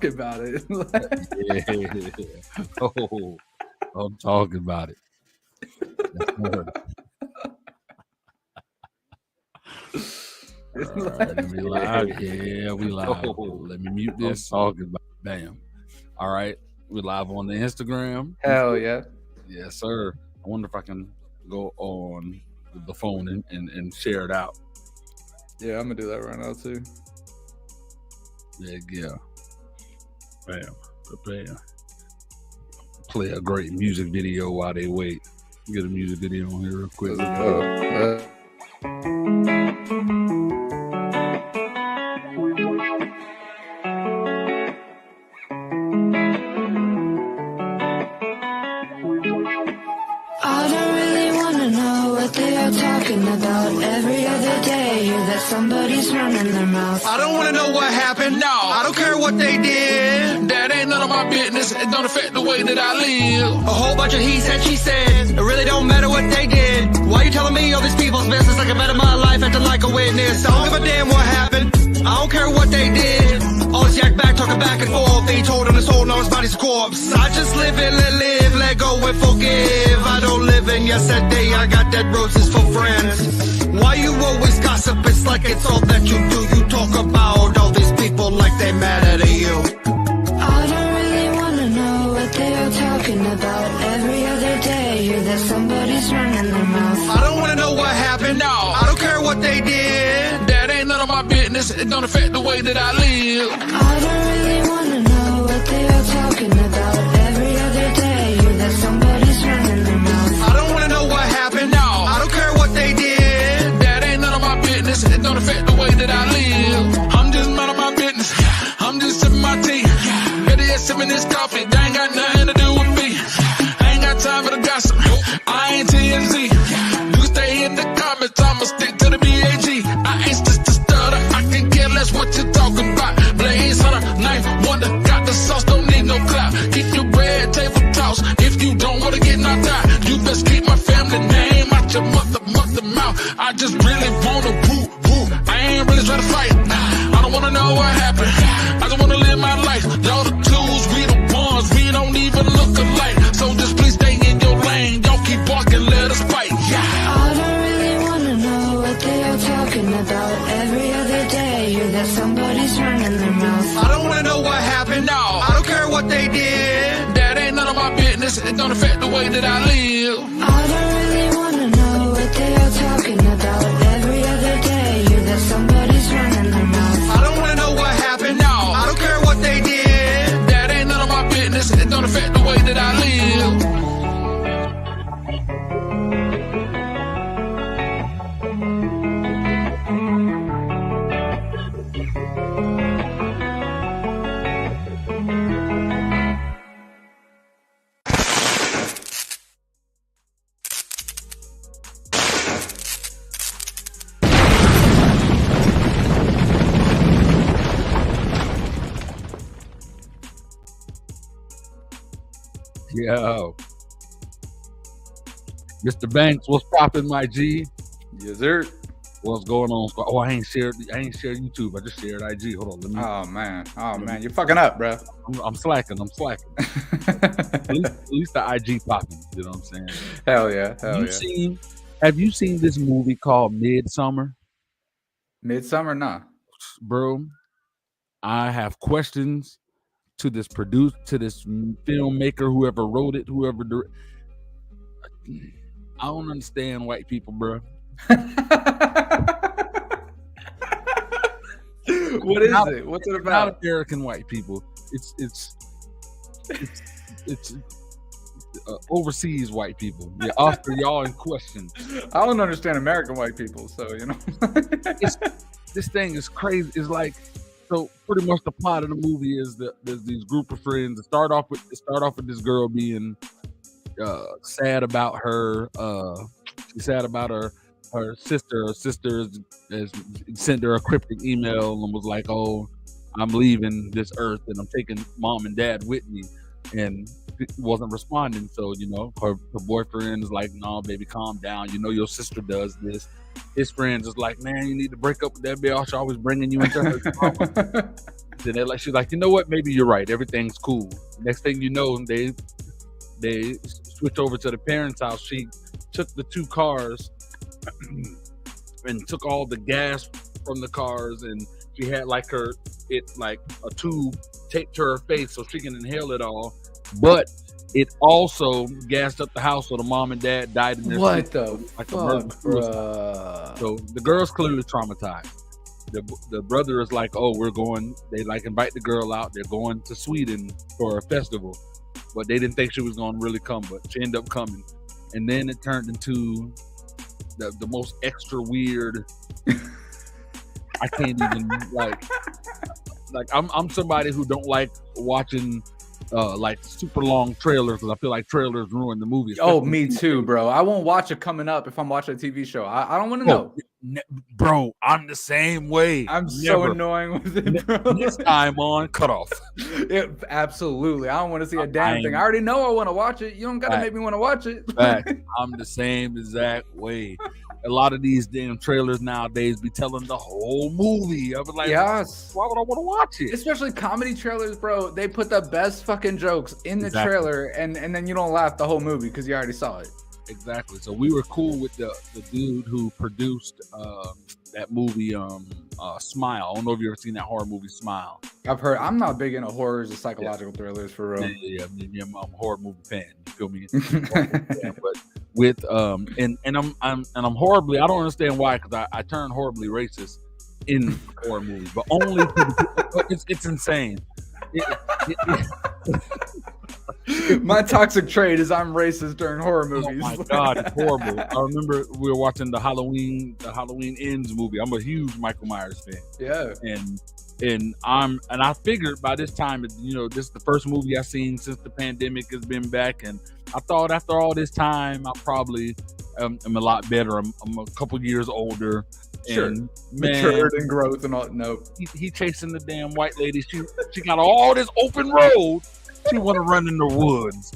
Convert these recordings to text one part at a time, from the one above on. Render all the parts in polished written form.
about it. Yeah. Oh, I'm talking about it. All right, we live. Yeah, we live. Let me mute this. Talking about bam. All right, we live on the Instagram. Hell yeah. Yes, sir. I wonder if I can go on the phone and share it out. Yeah, I'm gonna do that right now too. Yeah. Bam. Bam. Play a great music video while they wait. Get a music video on here real quick. I don't really wanna know what they are talking about. Every other day, hear that somebody's running their mouth. I don't wanna know what happened. No, I don't care what they did. That ain't none of my business. It don't affect the way that I live. A whole bunch of he said, she said. It really don't matter what they did. Why you telling me all these people's business like I better my life acting like a witness? I don't give a damn what happened. I don't care what they did. All this yak back, talking back and forth. They told him his whole, now his body's a corpse. I just live and let live, let go and forgive. I don't live in yesterday, I got dead roses for friends. Why you always gossip? It's like it's all that you do. You talk about all these people like they matter to you. I don't really wanna know what they are talking about. Every other day, hear that somebody's running their mouth. I don't wanna know what happened. No, I don't care what they did. That ain't none of my business. It don't affect the way that I live. I don't really wanna know what they are talking about. Every other day, hear that somebody's running their mouth. I don't wanna know what happened. No, I don't care what they did. That ain't none of my business. It don't affect the way that I live. I'm just none of my business. I'm just sipping my tea. Better yet, sipping this coffee. That ain't got nothing to do with me. I ain't got time for the gossip. I ain't TNZ. You can stay in the comments. I'ma stick to the BAG. I ain't just a stutter. I can care less what you talking about. Blaze on a knife, wonder. Got the sauce, don't need no clout. Keep your bread, table toss. If you don't wanna get knocked out, you best keep my family name out your mother mouth. I just really wanna woo. I ain't really trying to fight. I don't wanna know what happened. I just wanna live my life. Y'all the clues, we the ones. We don't even look alike. So just please stay in your lane. Don't keep walking, let us fight. Yeah. I don't really wanna know what they are talking about. Every other day, hear that somebody's running their mouth. I don't wanna know what happened. No, I don't care what they did. That ain't none of my business. It don't affect the way that I live. I don't really wanna know what they are talking about. Every other day, hear that somebody's running their mouth. I don't wanna know what happened. No, I don't care what they did. That ain't none of my business. It don't affect the way that I live. Yo. Mr. Banks, what's poppin', my G? Yes, sir. What's going on? Oh, I ain't shared YouTube. I just shared IG. Hold on, let me. Oh man, you're fucking up, bro. I'm slacking. At least the IG popping. You know what I'm saying? Hell yeah. Have you seen this movie called Midsommar? Midsommar, nah. Bro, I have questions to this filmmaker, whoever wrote it, I don't understand white people, bro. What is it? What's it about? Not American white people. It's overseas white people. Yeah, Oscar, y'all in question. I don't understand American white people, so you know. This thing is crazy. It's like, so pretty much the plot of the movie is that there's these group of friends that start off with this girl being sad about her. She's sad about her sister. Her sister has sent her a cryptic email and was like, "Oh, I'm leaving this earth and I'm taking mom and dad with me," and wasn't responding. So, you know, her boyfriend is like, "No, baby, calm down. You know your sister does this." His friends is like, "Man, you need to break up with that bitch. She's always bringing you into her drama." Then she's like, you know what? Maybe you're right. Everything's cool. Next thing you know, they switch over to the parents' house. She took the 2 cars and took all the gas from the cars, and she had like a tube taped to her face so she can inhale it all. But it also gassed up the house, so the mom and dad died in their What sleep. the Like fuck, bruh? So the girl's clearly traumatized. The brother is like, oh, we're going. They like invite the girl out. They're going to Sweden for a festival, but they didn't think she was going to really come, but she ended up coming. And then it turned into the most extra weird. I can't even like I'm somebody who don't like watching like super long trailers because I feel like trailers ruin the movie. Oh, me too, bro. I won't watch it coming up if I'm watching a TV show. I don't want to know. Bro, I'm the same way. I'm so annoying with it, bro. This time on cut off. Absolutely. I don't want to see a damn thing. I already know I want to watch it. You don't got to make me want to watch it. I'm the same exact way. A lot of these damn trailers nowadays be telling the whole movie. I was like, yes. Why would I want to watch it? Especially comedy trailers, bro. They put the best fucking jokes in the trailer, and then you don't laugh the whole movie because you already saw it. Exactly. So we were cool with the dude who produced that movie Smile. I don't know if you've ever seen that horror movie Smile. I've heard. I'm not big into horrors or psychological thrillers for real. Yeah, I'm a horror movie fan. You feel me? But with and I'm horribly. I don't understand why, because I turn horribly racist in horror movies, but only it's insane. My toxic trait is I'm racist during horror movies. Oh my god, it's horrible. I remember we were watching the Halloween Ends movie. I'm a huge Michael Myers fan. Yeah. And I figured by this time, this is the first movie I've seen since the pandemic has been back, and I thought after all this time I probably am a lot better. I'm a couple years older. Sure. And matured and growth and all. No, he chasing the damn white lady. She got all this open road. She want to run in the woods.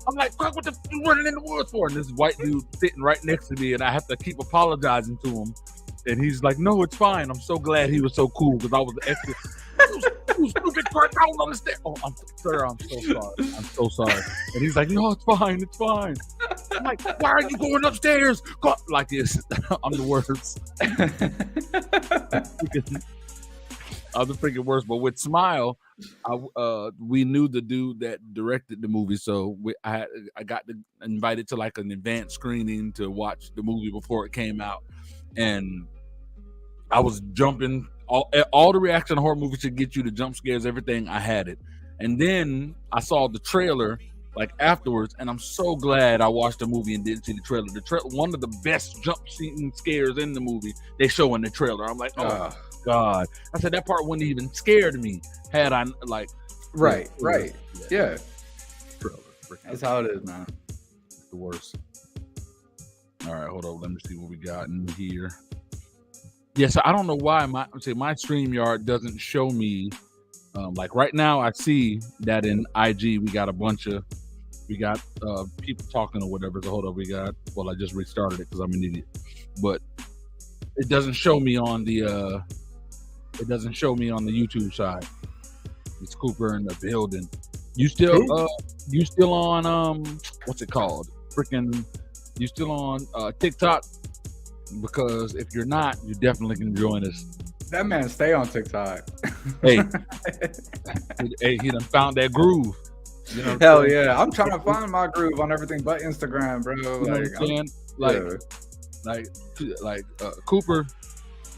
I'm like, what the you running in the woods for? And this white dude sitting right next to me, and I have to keep apologizing to him. And he's like, no, it's fine. I'm so glad he was so cool because I was the extra. You stupid prick, I don't understand. Oh, I'm so sorry. I'm so sorry. And he's like, no, it's fine. It's fine. I'm like, why are you going upstairs? Go like this. I'm the worst. I'm the freaking worst. But with Smile, we knew the dude that directed the movie, so I got invited to like an advanced screening to watch the movie before it came out, and I was jumping. All the reaction to horror movies should get you, the jump scares, everything. I had it, and then I saw the trailer like afterwards, and I'm so glad I watched the movie and didn't see the trailer. One of the best jump scares in the movie they show in the trailer. I'm like, oh god! I said that part wouldn't even scared me had I like. Right. Yeah. Trailer. That's how it is, man. It's the worst. All right, hold on. Let me see what we got in here. Yeah, so I don't know why my StreamYard doesn't show me. Like right now, I see that in IG we got people talking or whatever. So hold on, I just restarted it because I'm an idiot. But it doesn't show me on the YouTube side. It's Cooper in the building. You still on what's it called? You still on TikTok? Because if you're not, you definitely can join us. That man stay on TikTok. Hey, he done found that groove. You know Hell yeah. I'm trying to find my groove on everything but Instagram, bro. You know what I'm saying? Like Cooper,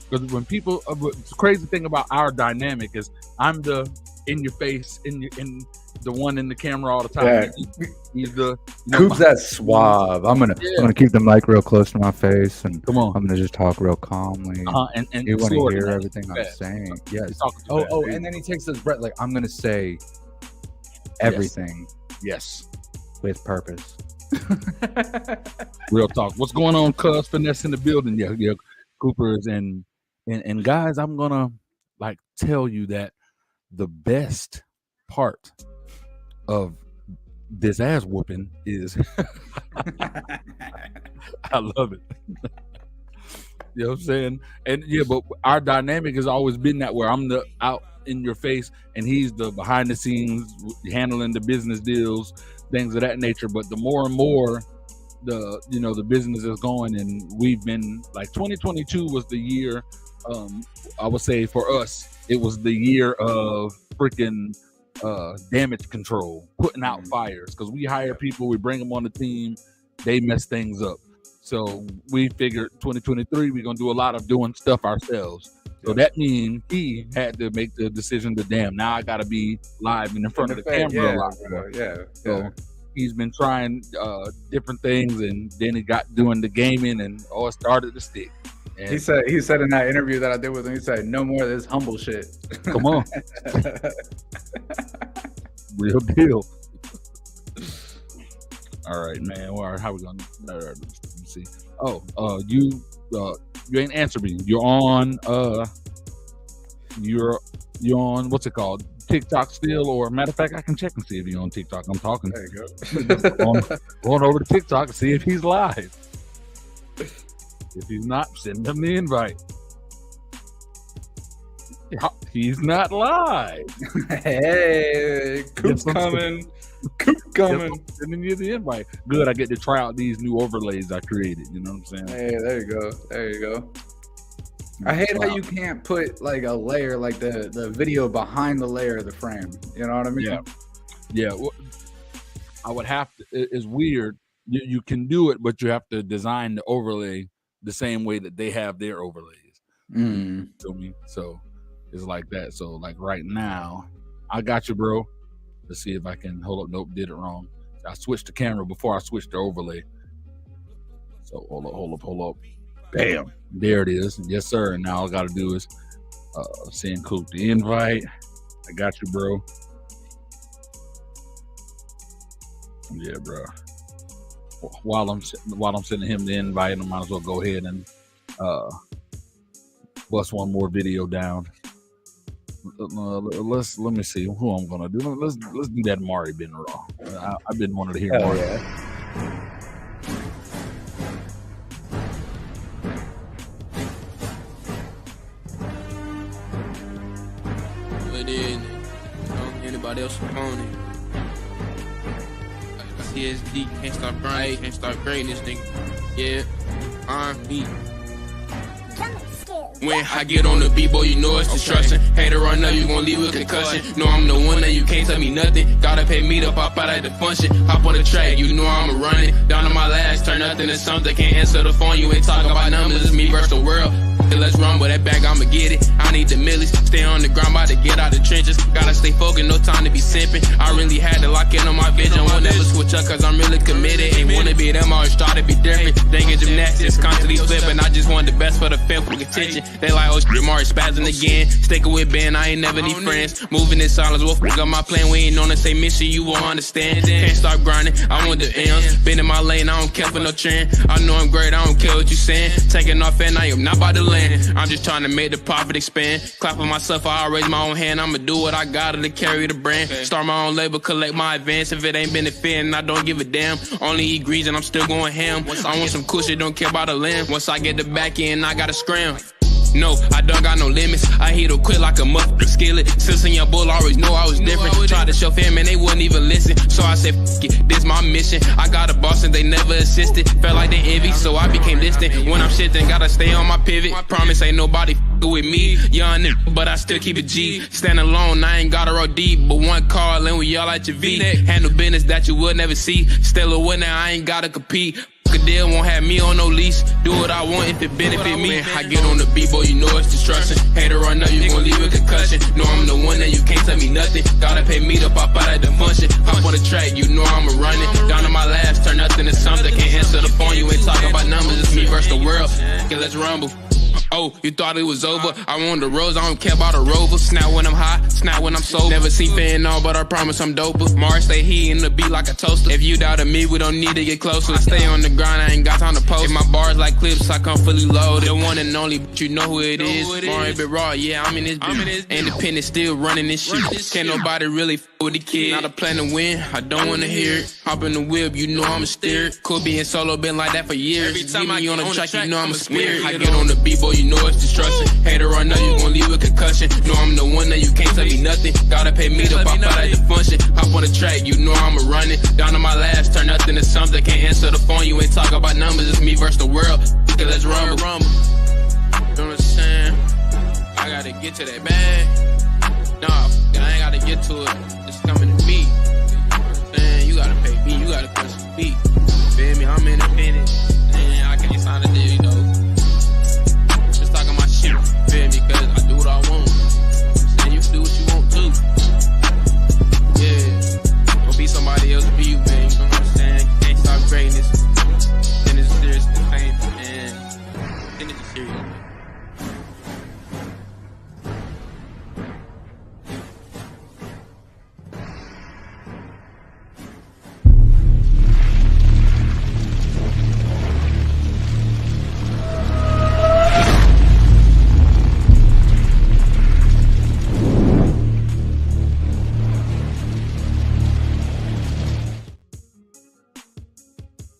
because when people, the crazy thing about our dynamic is I'm the in your face, in the one in the camera all the time. Yeah. He's the Coop's that suave. I'm gonna keep the mic real close to my face, and come on, I'm gonna just talk real calmly. And you want to hear everything I'm saying. Yes. Oh, and then he takes his breath. Like I'm gonna say everything. Yes. With purpose. Real talk. What's going on, cuz? Finesse in the building. Yeah. Cooper is in. And guys, I'm gonna like tell you that the best part of this ass whooping is I love it. You know what I'm saying? And yeah, but our dynamic has always been that where I'm the out in your face and he's the behind the scenes handling the business deals, things of that nature. But the more and more the business is going, and we've been like 2022 was the year, I would say for us, it was the year of freaking damage control, putting out fires, because we hire people, we bring them on the team, they mess things up. So we figured 2023 we're gonna do a lot of doing stuff ourselves. So that means he had to make the decision to now I gotta be live and in front of the camera a lot more. So he's been trying different things, and then he got doing the gaming, and it started to stick. And he said in that interview that I did with him, he said, "No more of this humble shit." Come on. Real deal. All right, man. All right, how we gonna let me see? You ain't answered me. You're on you're on what's it called? TikTok still, or matter of fact, I can check and see if you're on TikTok. I'm talking. There you go. going over to TikTok and see if he's live. If he's not, send him the invite. He's not live. Hey, Coop's coming. Coop coming. Sending you the invite. Good, I get to try out these new overlays I created. You know what I'm saying? Hey, there you go. There you go. I hate how you can't put like a layer, like the video behind the layer of the frame. You know what I mean? Yeah. Well, I would have to. It's weird. You can do it, but you have to design the overlay the same way that they have their overlays. Mm. Feel me? So it's like that. So like right now, I got you, bro. Let's see if I can hold up. Nope, did it wrong. I switched the camera before I switched the overlay. So hold up. Bam. There it is. Yes, sir. And now all I got to do is send Coop the invite. I got you, bro. Yeah, bro. While I'm sending him the invite, I might as well go ahead and bust one more video down. Let me see who I'm gonna do. Let's do that Mari been raw. I've been wanting to hear Mari. Yeah. But then anybody else on it. CSD can't stop grinding, can't stop grading this thing. Yeah, me. When I get on the beat, boy, you know it's destruction. Hater run up, you gon' leave with concussion. No, I'm the one that you can't tell me nothing. Gotta pay me to pop out at the function. Hop on the track, you know I'ma run it. Down to my last, turn nothing to something. Can't answer the phone, you ain't talking about numbers. It's me versus the world. Let's run, but that bag, I'ma get it. I need the millies, stay on the ground, about to get out the trenches. Gotta stay focused, no time to be simping. I really had to lock in on my vision. Won't never switch up, cause I'm really committed. Ain't wanna be them, always try to be different. Thinking gymnastics, constantly flipping. I just want the best for the film for attention. They like, oh, Mari spazzing again. Sticking with Ben, I ain't never need friends. Moving in silence, we'll fuck up my plan. We ain't on the same mission, you won't understand. Can't stop grinding, I want the M's. Been in my lane, I don't care for no trend. I know I'm great, I don't care what you saying. Taking off and I am not by the land. I'm just trying to make the profit expand. Clapping myself, I raise my own hand. I'ma do what I gotta to carry the brand. Start my own label, collect my advance. If it ain't benefiting, I don't give a damn. Only eat greens and I'm still going ham. I want some cushion, don't care about the lamb. Once I get the back end, I gotta scram. No, I don't got no limits. I hit or quit like a motherfucking skillet. Since in your bull, always know I was different. Tried to show fam and they wouldn't even listen. So I said, F it, this my mission. I got a boss and they never assisted. Felt like they envy, so I became distant. When I'm shifting, gotta stay on my pivot. Promise ain't nobody with me. Young nigga, but I still keep it G. Stand alone, I ain't gotta roll deep. But one call and we yell at your V. Handle business that you would never see. Still a winner, I ain't gotta compete. A deal won't have me on no leash. Do what I want if it benefit me. I get on the beat, boy, you know it's destruction. Hater run up, you gon' leave with concussion. No, I'm the one that you can't tell me nothing. Gotta pay me to pop out at the function. Hop on the track, you know I'ma run it. Down to my last, turn nothing to something. Can't answer the phone, you ain't talking about numbers. It's me versus the world. Okay, let's rumble. Oh, you thought it was over? I want the rose, I don't care about the rover. Snap when I'm high, snap when I'm sober. Never seen fitting on, but I promise I'm doper. Mars say he in the beat like a toaster. If you doubted me, we don't need to get closer. Stay on the grind, I ain't got time to post. If my bars like clips, I come fully loaded. The one and only, but you know who it is. Mario bit raw, yeah, I'm in this bitch. Independent, still running this shit. Can't nobody really f with the kid. Not a plan to win, I don't wanna hear it. Hop in the whip, you know I'm a steer. Could be in solo, been like that for years. Every time I on the track, you know I'm a spirit. I get on the beat, boy, you know it's destruction. Hater or no, you gon' leave with concussion. Know I'm the one that you can't tell me nothing. Gotta pay me to pop out at the function. Hop on the track, you know I'm a running. Down to my last, turn nothing to something. Can't answer the phone, you ain't talk about numbers. It's me versus the world. Okay, let's rumble. You know what I'm saying? I gotta get to that bag. Nah, I ain't gotta get to it. It's coming to me. Man, you gotta pay me. You gotta put some beat. Feel me? I'm independent. Man, I can't sign a deal, you know. Just talking my shit. Feel me? Cause I do what I want. And you can do what you want too. Yeah. Don't be somebody else, be you, man. You know what I'm saying? Can't stop greatness. Then it's serious, the pain, man. Then it's serious.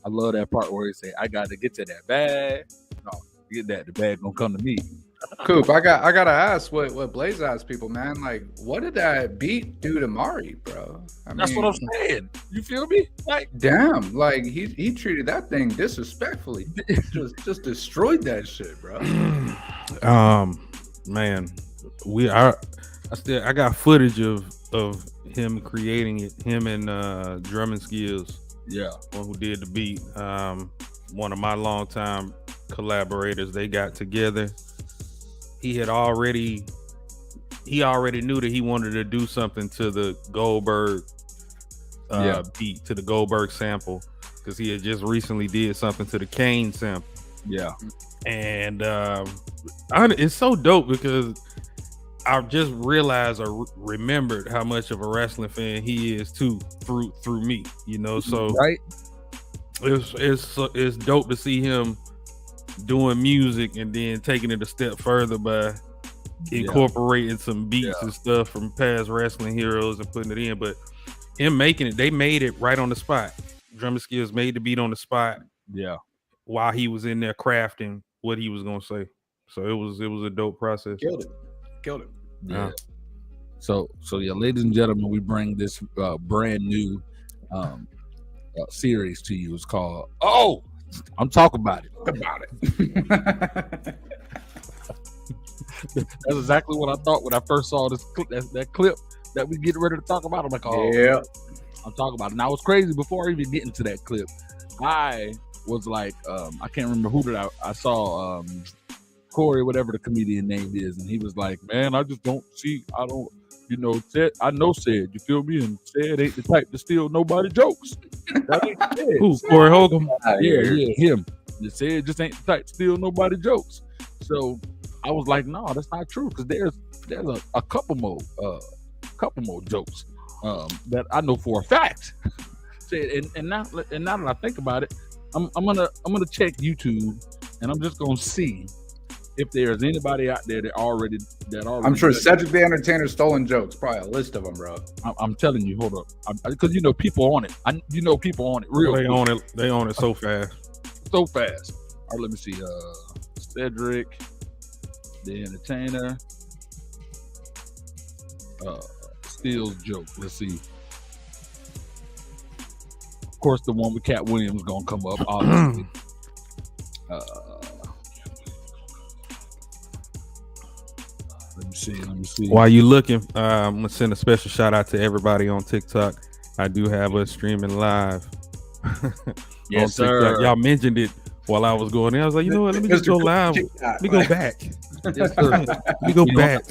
I love that part where he say, "I got to get to that bag." No, get that. The bag gonna come to me. Coop, I gotta ask what Blaze asked people, man. Like, what did that beat do to Mari, bro? That's what I'm saying. You feel me? Like, damn, like he treated that thing disrespectfully. just destroyed that shit, bro. Man, I got footage of him creating it. Him and Drumming Skills. Yeah, one who did the beat. One of my longtime collaborators. They got together. He already knew that he wanted to do something to the Goldberg beat, to the Goldberg sample, because he had just recently did something to the Kane sample. Yeah, and it's so dope because I just realized or remembered how much of a wrestling fan he is too through me, you know. So right, it's dope to see him doing music and then taking it a step further by incorporating some beats and stuff from past wrestling heroes and putting it in. But him making it, they made it right on the spot. Drumming Skills made the beat on the spot. Yeah, while he was in there crafting what he was gonna say. So it was a dope process. Killed it. Yeah. So yeah, ladies and gentlemen, we bring this brand new series to you. It's called I'm talking about it. That's exactly what I thought when I first saw this that clip that we get ready to talk about. I'm like, yeah, I'm talking about it. Now it's crazy. Before I even get into that clip, I was like, I can't remember who did I saw Corey, whatever the comedian name is, and he was like, man, I just don't see, I don't, you know, I know Ced, you feel me? And Ced ain't the type to steal nobody jokes. That ain't Ced. Who, Corey Hogan? Yeah, him. Ced just ain't the type to steal nobody jokes. So I was like, no, that's not true, because there's a couple more jokes that I know for a fact. and now that I think about it, I'm gonna check YouTube, and I'm just gonna see if there's anybody out there that already. I'm sure Cederick the Entertainer stolen jokes. Probably a list of them, bro. I'm telling you, hold up, because you know people on it. People on it real. They own it. They own it so fast. So fast. All right, let me see. Cederick the Entertainer. Steals joke. Let's see. Of course, the one with Katt Williams gonna come up, obviously. Let me see. While you looking, I'm gonna send a special shout out to everybody on TikTok. I do have us streaming live. Yes, sir. Y'all mentioned it while I was going there. I was like, you know what? Let me just go live. Let me go back. Yes, sir. Let me go back.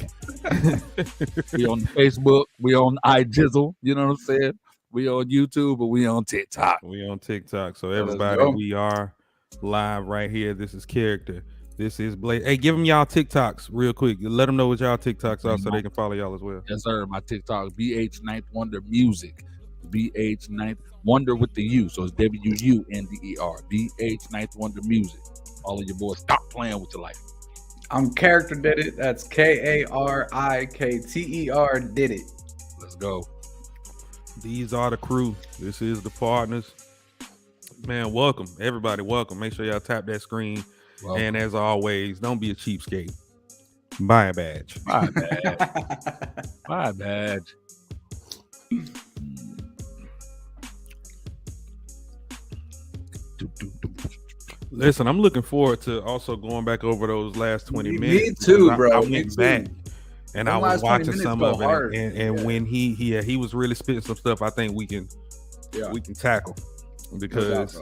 We on Facebook. We on iJizzle. You know what I'm saying? We on YouTube, but we on TikTok. We on TikTok. So everybody, we are live right here. This is Character. This is Blade. Hey, give them y'all TikToks real quick. Let them know what y'all TikToks are so they can follow y'all as well. Yes, sir. My TikTok, BH Ninth Wonder Music. BH Ninth Wonder with the U. So it's WUNDER. BH Ninth Wonder Music. All of your boys, stop playing with your life. I'm Character Did It. That's KARIKTER Did It. Let's go. These are the crew. This is the partners. Man, welcome. Everybody, welcome. Make sure y'all tap that screen. Welcome. And as always, don't be a cheapskate. Buy a badge. Buy a badge. Buy a badge. Listen, I'm looking forward to also going back over those last 20 minutes. Me too, bro. I went back and I was watching some of it, and when he was really spitting some stuff. I think we can tackle because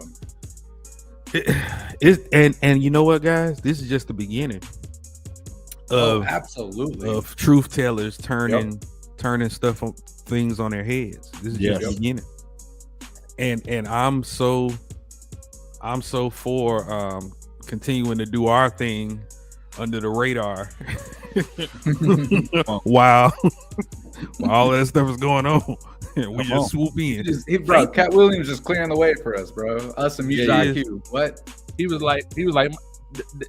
and you know what, guys, this is just the beginning of absolutely of truth tellers turning stuff on things on their heads. This is just the beginning, and I'm so for continuing to do our thing under the radar while all that stuff is going on. We just swoop in. Bro, Katt Williams just clearing the way for us, bro. Us and Music IQ. What? He was like,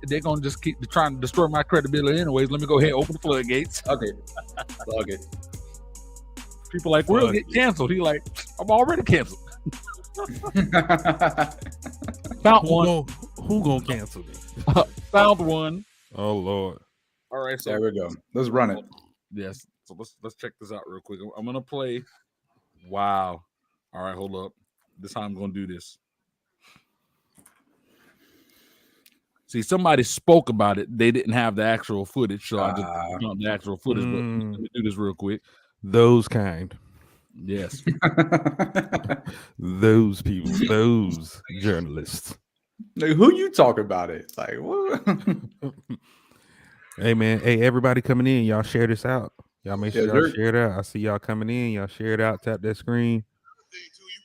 they're gonna just keep trying to destroy my credibility anyways. Let me go ahead and open the floodgates. Okay. Okay. People like, we'll get canceled. He like, I'm already canceled. Found one. Who gonna cancel me? Found one. Oh Lord. All right, so there we go. Let's run it. Yes. So let's check this out real quick. I'm gonna play. Wow. All right, hold up. This time I'm gonna do this. See, somebody spoke about it. They didn't have the actual footage, so I just found the actual footage. But let me do this real quick. Those kind. Yes. Those people, those journalists. Like, who you talking about it? Like, what? Hey man, hey, everybody coming in, y'all share this out. Y'all make sure y'all share it out. I see y'all coming in, y'all share it out, tap that screen.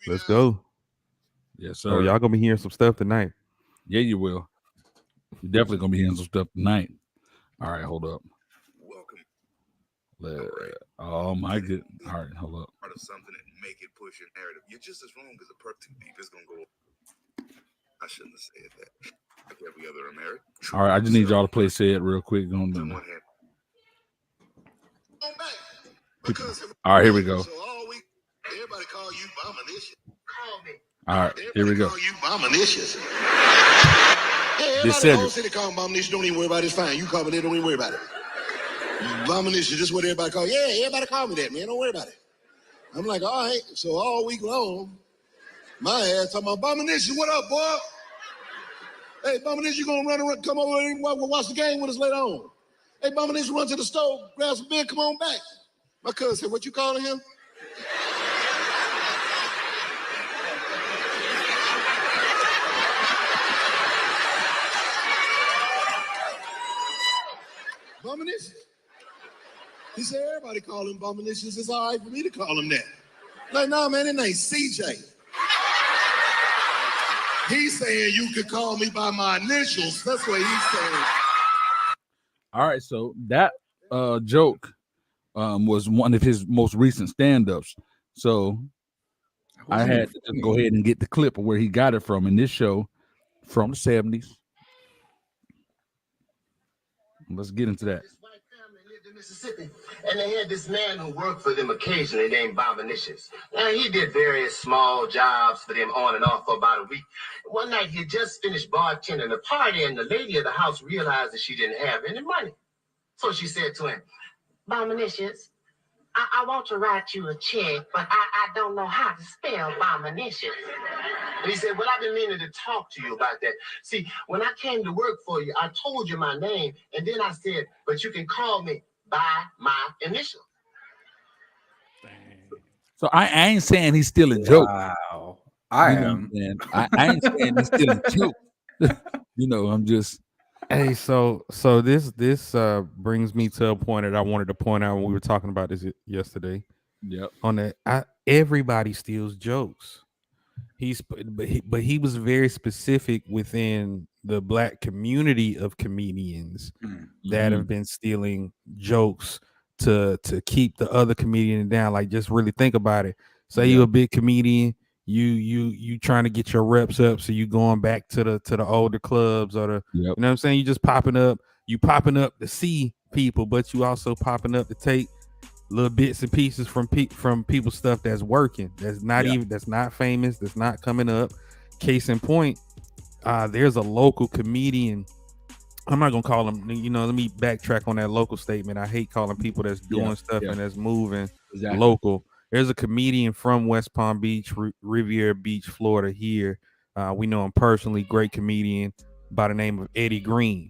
Let's go. Yes, sir. Oh, y'all gonna be hearing some stuff tonight. Yeah, you will. You're definitely gonna be hearing some stuff tonight. All right, hold up. Oh my goodness. All right, hold up. Part of something and make it push your narrative. You're just as wrong as a perk too deep. It's gonna go. I shouldn't have said that. Like every other American. All right, I just need y'all to play Say It real quick. All right, here we go. Everybody call you Bominicious. Call me. All right, here we go. Call you Bominicious. Yeah, This everybody say they call him Bominicious. Don't even worry about it. It's fine. You call me that. Don't even worry about it. Bominicious, just what everybody call. Yeah, everybody call me that, man. Don't worry about it. I'm like, all right. So all week long, my ass talking about Bominicious. What up, boy? Hey, Bominicious, you gonna run around, come over and watch the game with us later on? Hey, Bominicious, run to the stove, grab some beer, come on back. My cousin said, what you calling him? Bominicious. He said, everybody call him Bominicious. It's all right for me to call him that. Like, nah, man, it ain't CJ. He's saying you could call me by my initials. That's what he's saying. All right, so that joke was one of his most recent stand-ups. So I had to just go ahead and get the clip of where he got it from in this show from the 70s. Let's get into that. Mississippi, and they had this man who worked for them occasionally named Bominicious. Now, he did various small jobs for them on and off for about a week. One night, he had just finished bartending a party, and the lady of the house realized that she didn't have any money. So she said to him, Bominicious, I want to write you a check, but I don't know how to spell Bominicious. And he said, well, I've been meaning to talk to you about that. See, when I came to work for you, I told you my name, and then I said, but you can call me by my initial. So I ain't saying he's stealing jokes. Wow. I am. I ain't saying he's stealing jokes. I'm just. Hey, so this brings me to a point that I wanted to point out when we were talking about this yesterday. Yep. On that, everybody steals jokes. But he was very specific within the black community of comedians that have been stealing jokes to keep the other comedian down. Like, just really think about it. Say you're a big comedian, you trying to get your reps up, so you going back to the older clubs or you know what I'm saying? You just popping up to see people, but you also popping up to take little bits and pieces from people's stuff that's working, that's not famous, that's not coming up. Case in point, there's a local comedian. I'm not gonna call him, let me backtrack on that local statement. I hate calling people that's doing stuff and that's moving local. There's a comedian from West Palm Beach, Riviera Beach, Florida here. We know him personally, great comedian by the name of Eddie Green.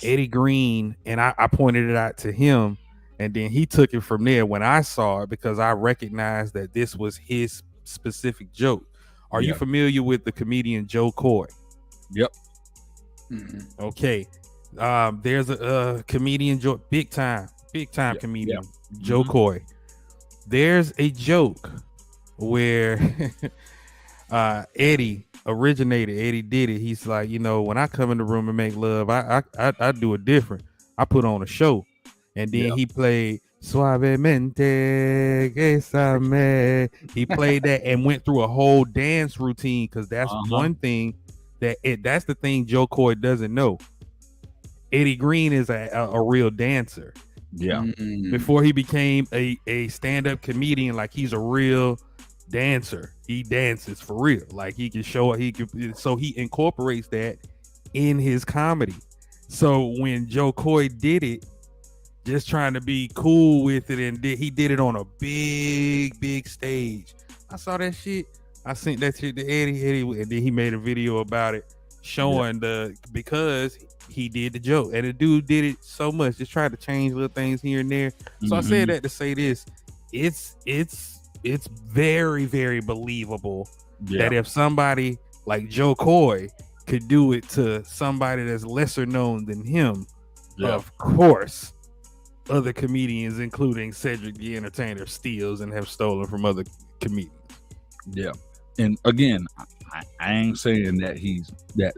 Eddie Green, and I pointed it out to him, and then he took it from there when I saw it, because I recognized that this was his specific joke. Are you familiar with the comedian Joe Coy? Okay. There's a comedian, big time comedian, Joe Coy. There's a joke where Eddie originated. Eddie did it. He's like, when I come in the room and make love, I do it different. I put on a show. And then he played Suavemente, Besame. He played that and went through a whole dance routine, because that's one thing that's the thing Joe Coy doesn't know. Eddie Green is a real dancer. Before he became a stand-up comedian, like, he's a real dancer. He dances for real. Like, he can show it. So he incorporates that in his comedy. So when Joe Coy did it, just trying to be cool with it, and he did it on a big stage. I saw that shit. I sent that shit to Eddie, and then he made a video about it, showing because he did the joke, and the dude did it so much, just tried to change little things here and there. So I said that to say this: it's very, very believable that if somebody like Joe Coy could do it to somebody that's lesser known than him, of course other comedians, including Cederick the Entertainer, steals and have stolen from other comedians. And again, I ain't saying that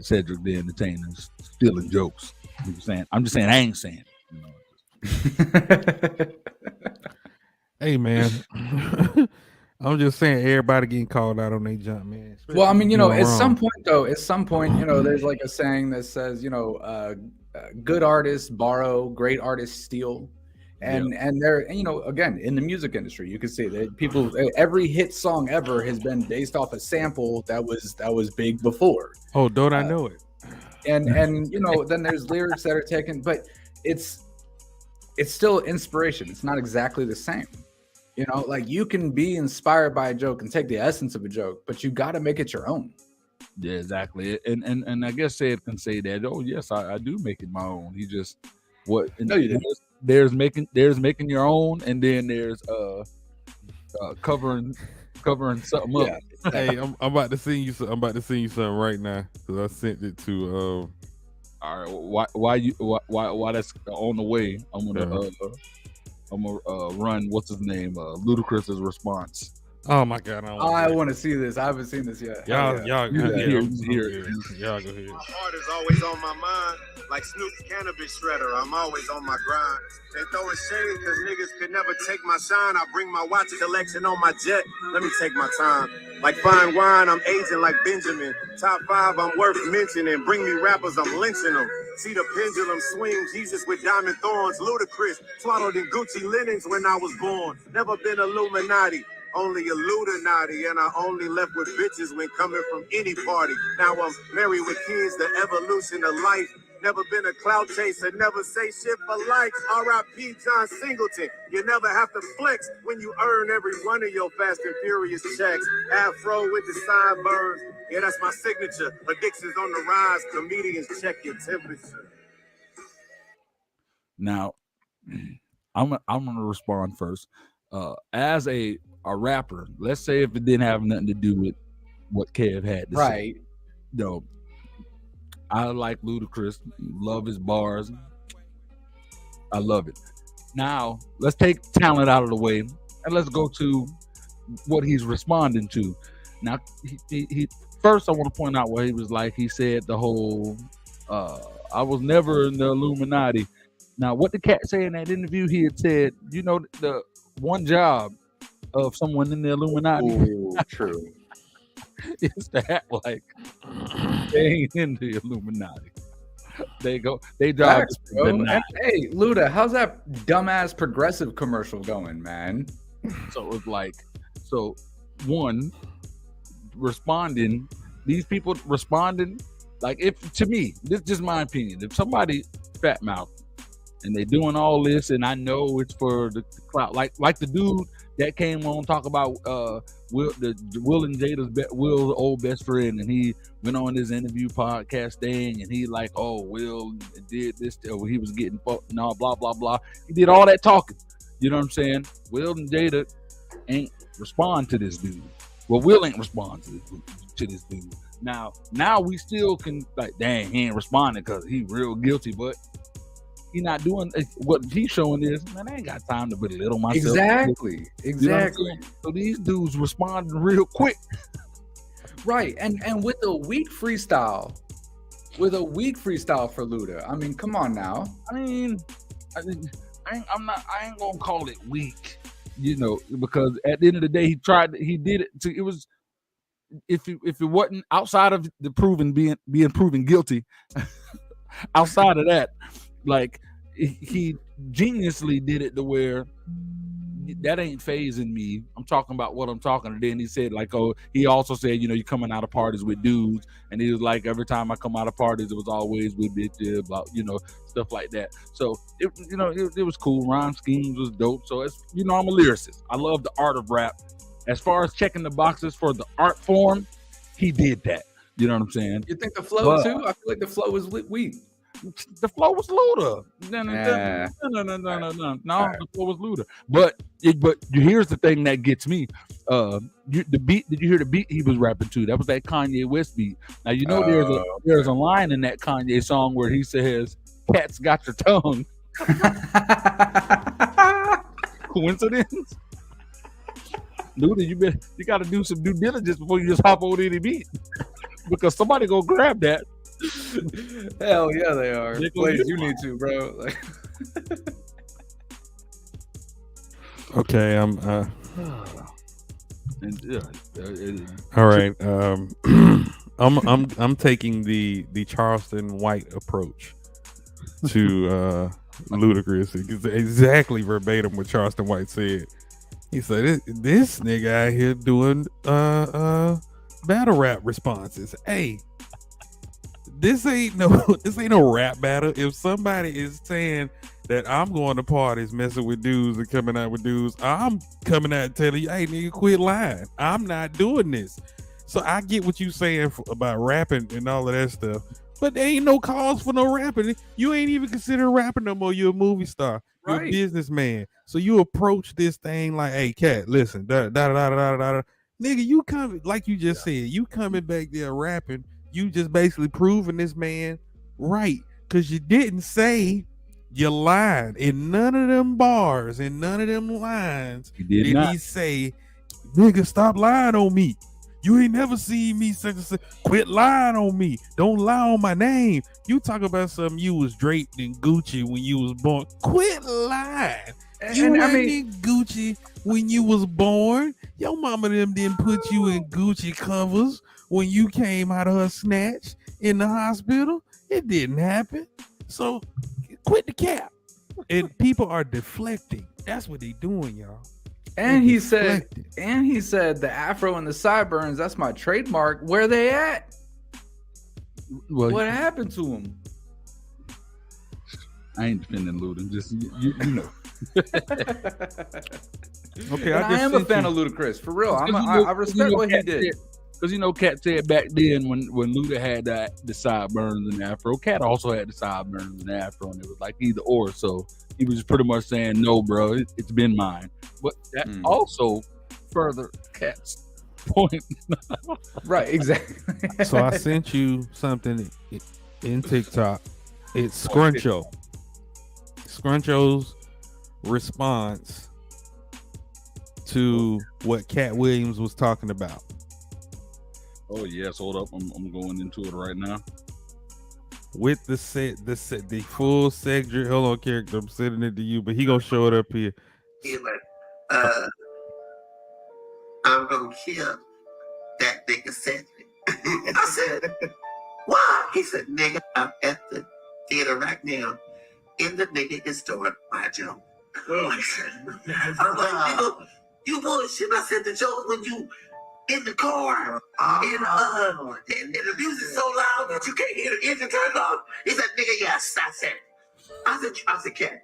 Cederick the Entertainer is stealing jokes. I'm just saying I ain't saying it. Hey man, I'm just saying everybody getting called out on their jump, man. Well, I mean, at some point, there's like a saying that says, good artists borrow, great artists steal. And they're, again, in the music industry, you can see that every hit song ever has been based off a sample that was big before. Oh, don't I know it? And then there's lyrics that are taken, but it's still inspiration. It's not exactly the same. Like, you can be inspired by a joke and take the essence of a joke, but you got to make it your own. Yeah, exactly. And I guess Ed can say that. Oh, yes, I do make it my own. He just No, you didn't. There's making your own, and then there's covering something up. Hey, I'm about to send you something right now, because I sent it to. All right, why that's on the way? I'm gonna run. What's his name? Ludacris's response. Oh my God! I want to see this. I haven't seen this yet. Y'all go ahead. My heart is always on my mind, like Snoop's cannabis shredder. I'm always on my grind. They throwing shade because niggas could never take my shine. I bring my watch collection on my jet. Let me take my time. Like fine wine, I'm aging like Benjamin. Top 5, I'm worth mentioning. Bring me rappers, I'm lynching them. See the pendulum swing, Jesus with diamond thorns. Ludacris, swaddled in Gucci linens when I was born. Never been Illuminati. Only Illuminati, and I only left with bitches when coming from any party. Now I'm married with kids, the evolution of life. Never been a clout chaser, never say shit for likes. R.I.P. John Singleton. You never have to flex when you earn every one of your Fast and Furious checks. Afro with the sideburns. Yeah, that's my signature. Addictions on the rise. Comedians check your temperature. Now, I'm gonna respond first. As a rapper, let's say if it didn't have nothing to do with what Kev had to say. I like Ludacris, love his bars. I love it. Now, let's take talent out of the way and let's go to what he's responding to. Now, he first I want to point out what he was like. He said the whole, I was never in the Illuminati. Now, what the Katt say in that interview? He had said, the one job of someone in the Illuminati. Ooh, true. is to act like they ain't in the Illuminati. They drive. And, hey, Luda, how's that dumbass progressive commercial going, man? So it was like, one, responding, these people responding, like, if, to me, this is just my opinion, if somebody fat mouth and they doing all this, and I know it's for the clout, like the dude that came on talk about Will and Jada's Will's old best friend, and he went on his interview podcast thing, and he like, oh, Will did this, or he was getting fucked, no, blah blah blah. He did all that talking. You know what I'm saying? Will and Jada ain't respond to this dude. Well, Will ain't respond to this dude. Now we still can like, dang, he ain't responding because he real guilty, but he not doing what he's showing is, man, I ain't got time to belittle myself. Exactly. You know so these dudes responding real quick. Right. And with a weak freestyle for Luda. I mean, come on now. I mean, I ain't gonna call it weak, because at the end of the day, he did it. It was, if it wasn't outside of the being proven guilty, outside of that, like, he geniusly did it to where that ain't phasing me. I'm talking about what I'm talking. And then he said, like, oh, he also said, you're coming out of parties with dudes, and he was like, every time I come out of parties, it was always with bitches, about, stuff like that. So it was cool. Rhyme schemes was dope. So it's, I'm a lyricist. I love the art of rap. As far as checking the boxes for the art form, he did that. You know what I'm saying? You think the flow too? I feel like the flow was weak. The flow was Luda. No. The flow was Luda. But here's the thing that gets me. The beat. Did you hear the beat he was rapping to? That was that Kanye West beat. Now there's a line in that Kanye song where he says, "Cats got your tongue." Coincidence? Luda, you got to do some due diligence before you just hop on any beat, because somebody gonna grab that. Hell yeah, they are. Please, you need to, bro. Like, okay, I'm. All right. I'm taking the Charleston White approach to Ludacris. Exactly verbatim what Charleston White said. He said, "This nigga out here doing battle rap responses. Hey." This ain't no rap battle. If somebody is saying that I'm going to parties, messing with dudes and coming out with dudes, I'm coming out and telling you, hey, nigga, quit lying. I'm not doing this. So I get what you saying about rapping and all of that stuff, but there ain't no cause for no rapping. You ain't even consider rapping no more. You're a movie star. You're a businessman. So you approach this thing like, hey, Cat, listen, nigga, you come, like you just said, you coming back there rapping. You just basically proving this man right, because you didn't say you lied in none of them bars, in none of them lines. Did he say, nigga, stop lying on me? You ain't never seen me such and such. Quit lying on me. Don't lie on my name. You talk about something you was draped in Gucci when you was born. Quit lying. You weren't in Gucci when you was born. Your mama them didn't put you in Gucci covers when you came out of her snatch in the hospital. It didn't happen. So quit the cap. And people are deflecting. That's what they doing, y'all. And he said the afro and the sideburns, that's my trademark. Where they at? Well, what happened to him? I ain't defending Luda. Just you know. Okay, I am a fan of Ludacris, for real. I respect what he did. Because Katt said back then when Luda had the sideburns and the afro, Katt also had the sideburns and the afro, and it was like either or. So he was pretty much saying, no, bro, it's been mine. But that also further Katt's point. Right, exactly. So I sent you something in TikTok. It's Scruncho. Scruncho's response to what Katt Williams was talking about. Oh yes, hold up. I'm going into it right now. With the full Cedric. Hold on, character. I'm sending it to you, but he gonna show it up here. He like, I'm gonna kill that nigga Cedric. I said, why? He said, nigga, I'm at the theater right now. And the nigga is doing my joke. I said, I'm like, nigga, you bullshit. I said, the joke when you in the car and the music's so loud that you can't hear the engine turned off. He said, nigga, yes, I said. I said, Cat.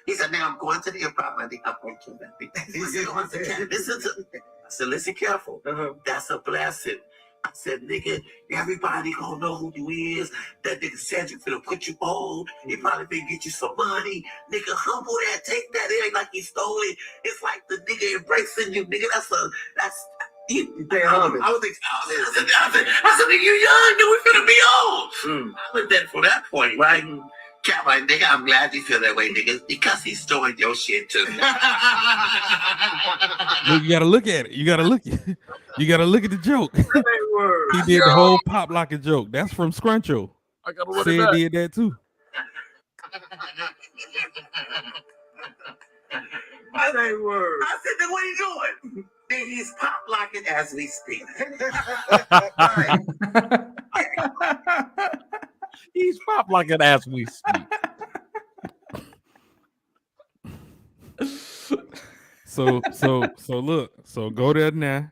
He said, now I'm going to the improv. I think I'm going to that thing. I said, Cat, listen to me. I said, listen careful. That's a blessing. I said, nigga, everybody gonna know who you is. That nigga Cedric finna put you on. He probably finna get you some money. Nigga, humble that, take that. It ain't like he stole it. It's like the nigga embracing you, nigga. That's you pay homage. I said, nigga, you young, nigga, we finna be old. I looked at it from that point, right? Cat like, nigga, I'm glad you feel that way, nigga, because he's storing your shit too. Look, you gotta look at it. You gotta look at the joke. He did the whole pop locking joke. That's from Scruncho. I gotta run Sid it back. did that too. I said, then what are you doing? Then he's pop locking as we speak. He's pop like an ass we speak. So look. So go there now.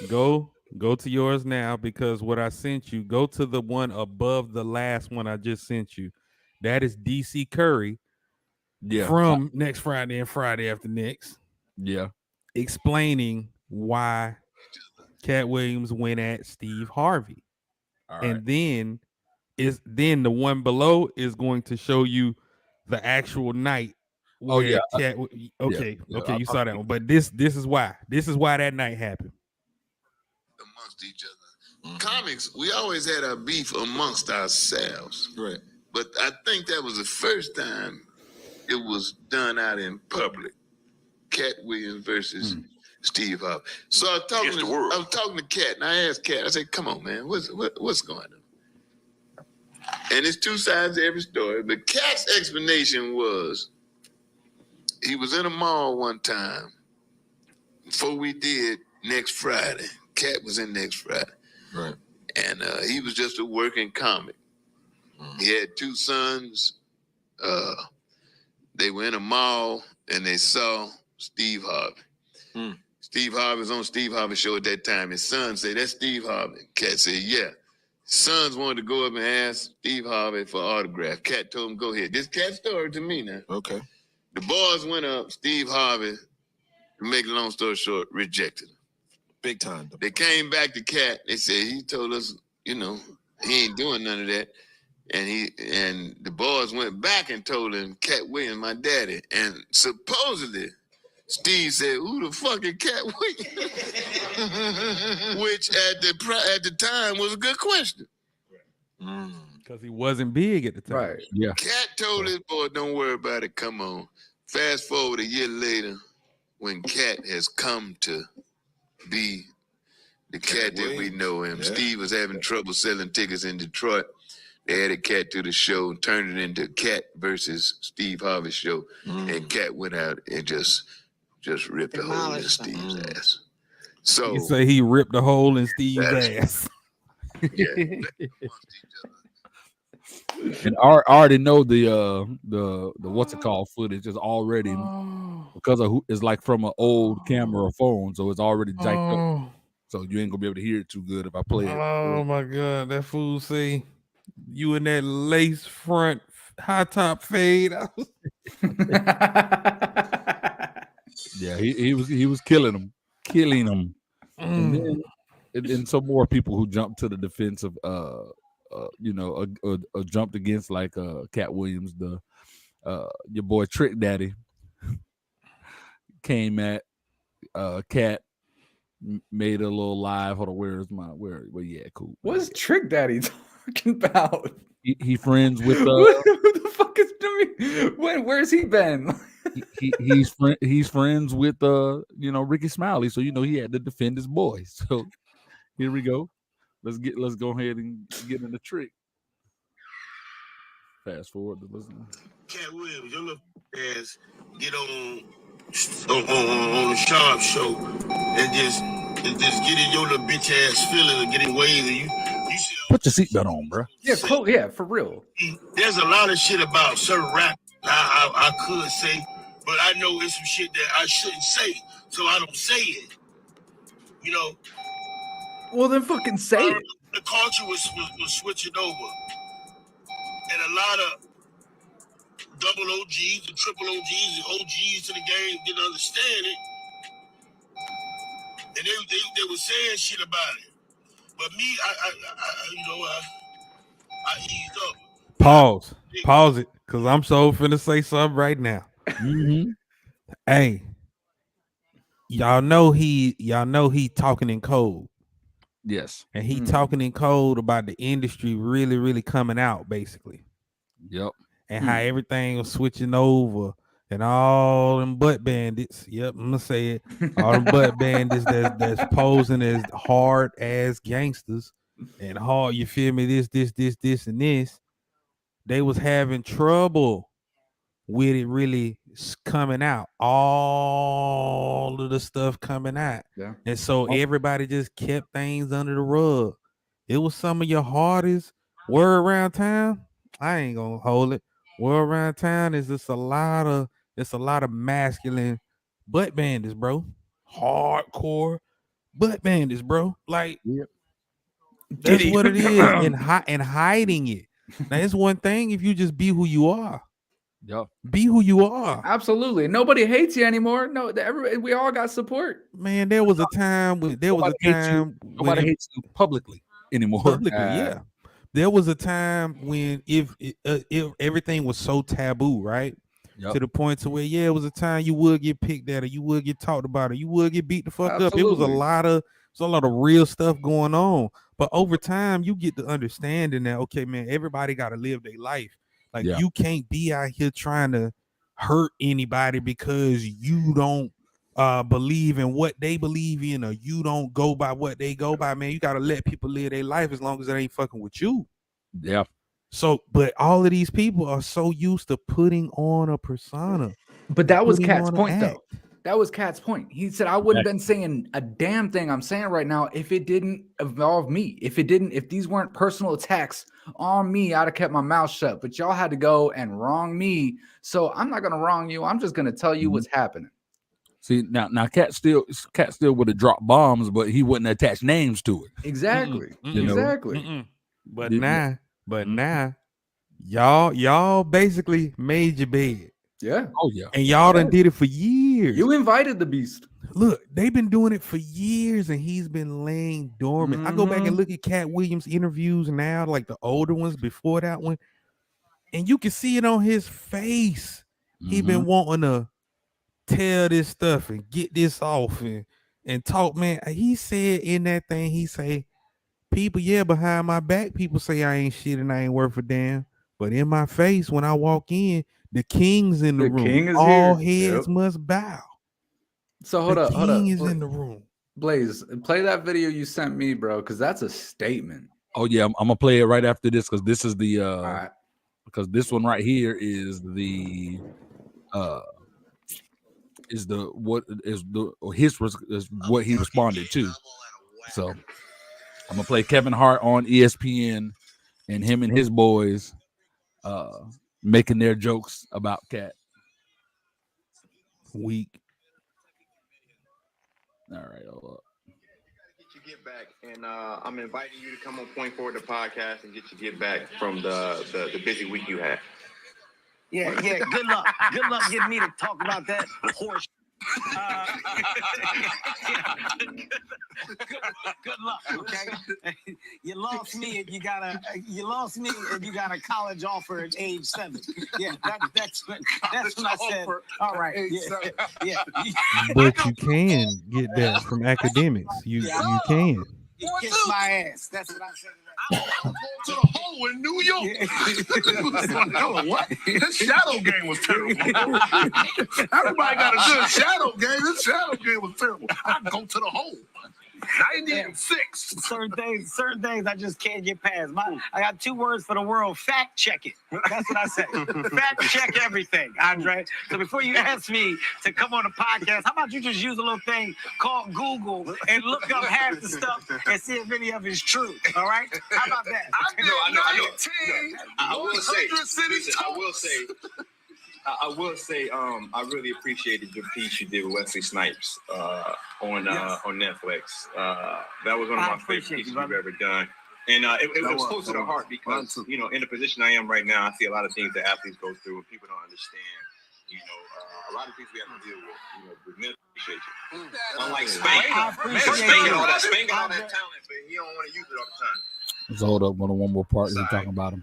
Go to yours now, because what I sent you, go to the one above the last one I just sent you. That is DC Curry. Yeah. From Next Friday and Friday After Next. Yeah. Explaining why Katt Williams went at Steve Harvey. All and then the one below is going to show you the actual night. Oh yeah. Okay. You saw that one. But this is why that night happened. Amongst each other. Comics, we always had our beef amongst ourselves. Right. But I think that was the first time it was done out in public. Katt Williams versus Steve Harvey. So I was talking to Katt, and I asked Katt, I said, come on, man, what's going on? And it's two sides to every story. But Katt's explanation was, he was in a mall one time before we did Next Friday. Katt was in Next Friday. Right. And he was just a working comic. He had two sons. They were in a mall and they saw Steve Harvey. Steve Harvey was on Steve Harvey's show at that time. His son said, that's Steve Harvey. Katt said, yeah. Sons wanted to go up and ask Steve Harvey for autograph. Katt told him, go ahead. This Katt story to me now. Okay. The boys went up. Steve Harvey, to make a long story short, rejected him. Big time. They came back to Katt. They said, he told us, he ain't doing none of that. And the boys went back and told him, Katt Williams, my daddy. And supposedly, Steve said, who the fuck is Katt Williams? Which at the time was a good question. Because he wasn't big at the time. Right. Yeah. Katt told his boy, don't worry about it, come on. Fast forward a year later, when Katt has come to be the Katt that we know him. Yeah. Steve was having trouble selling tickets in Detroit. They added Katt to the show and turned it into Katt versus Steve Harvey show. And Katt went out and just ripped a hole in Steve's ass. So you say he ripped a hole in Steve's ass. Yeah. And I already know the what's it called footage is already because of it's like from an old camera or phone, so it's already jacked up. So you ain't gonna be able to hear it too good if I play it. Oh my god, that fool say you in that lace front high top fade. Yeah, he was killing him. And then some more people who jumped to the defense of jumped against like Katt Williams, the your boy Trick Daddy came at Katt, made a little live. Hold on, where yeah, cool. What's Trick Daddy talking about? He friends with who the fuck is doing? Where's he been? he's friends with Ricky Smiley, so he had to defend his boy. So Here we go. Let's go ahead and get in the trick. Fast forward to listen. Katt Williams, your little ass get on the Sharp Show and just get in your little bitch ass feeling and getting ways and you see. Put your seatbelt on, bro. Yeah, cool. Yeah, for real. There's a lot of shit about certain rap I could say, but I know it's some shit that I shouldn't say, so I don't say it. You know. Well, then fucking say it. The culture was switching over, and a lot of double OGs and triple OGs and OGs to the game didn't understand it, and they were saying shit about it. But me, I eased up. Pause it, cause I'm so finna say something right now. Mm-hmm. Hey, y'all know he talking in code. Yes, and he talking in code about the industry really, really coming out, basically. Yep. And how everything was switching over, and all them butt bandits. Yep, I'm gonna say it. All them butt bandits that's posing as hard ass gangsters and hard. You feel me? This, and this. They was having trouble with it really coming out. All of the stuff coming out. Yeah. And so everybody just kept things under the rug. It was some of your hardest word around town. I ain't gonna hold it. Word around town is just a lot of masculine butt bandits, bro. Hardcore butt bandits, bro. Like that's what it is. And hiding it. Now it's one thing if you just be who you are. Yeah. Be who you are. Absolutely. Nobody hates you anymore. No, we all got support. Man, there was a time nobody hates you publicly anymore. Yeah. There was a time when if everything was so taboo, right? Yep. To the point to where it was a time you would get picked at, or you would get talked about, or you would get beat the fuck up. It was a lot of real stuff going on. But over time, you get the understanding that okay, man, everybody got to live their life. Like you can't be out here trying to hurt anybody because you don't believe in what they believe in, or you don't go by what they go by. Man, you got to let people live their life as long as it ain't fucking with you. Yeah. So, but all of these people are so used to putting on a persona. But that was Katt's point, though. That was Katt's point. He said, I wouldn't have been saying a damn thing I'm saying right now if it didn't involve me. If these weren't personal attacks on me, I'd have kept my mouth shut. But y'all had to go and wrong me. So I'm not going to wrong you. I'm just going to tell you what's happening. See, now Katt still would have dropped bombs, but he wouldn't attach names to it. Exactly. Exactly. But now, y'all basically made your bed. Yeah. Oh, yeah. And y'all done did it for years. You invited the beast. Look, they've been doing it for years, and he's been laying dormant. I go back and look at Katt Williams' interviews now, like the older ones before that one, and you can see it on his face. He been wanting to tell this stuff and get this off and talk, man. He said in that thing, he say, people, behind my back, people say I ain't shit and I ain't worth a damn. But in my face, when I walk in, the king's in the room. King is all here. heads must bow. So hold up. The king is in the room. Blaze, play that video you sent me, bro, because that's a statement. Oh yeah, I'm gonna play it right after this because this is the all right. Because this one right here is what he responded to. So I'm gonna play Kevin Hart on ESPN and him and his boys making their jokes about Katt. Weak. All right, hold up. Get back, and I'm inviting you to come on Point Forward the podcast and get your get back from the busy week you had. Yeah. Good luck. Good luck getting me to talk about that horse. Good luck. Okay. You lost me, and you got a college offer at age 7. Yeah, that's when I said. All right. Yeah. But you can get that from academics. You can. You kiss my ass. That's what I said. I'm going to the hole in New York. What? His shadow game was terrible. Everybody got a good shadow game. His shadow game was terrible. I go to the hole. 96. Certain things I just can't get past. I got 2 words for the world: fact check it. That's what I say. Fact check everything, Andre. So before you ask me to come on the podcast, how about you just use a little thing called Google and look up half the stuff and see if any of it's true. All right? How about that? I know. I will say, I really appreciated your piece you did with Wesley Snipes on Netflix. That was one of my favorite pieces you've ever done. And it was close to the heart because, in the position I am right now, I see a lot of things that athletes go through and people don't understand. A lot of things we have to deal with mental appreciation. Unlike Spain got all that talent, but he don't want to use it all the time. Let's hold up one more part. We're talking about him.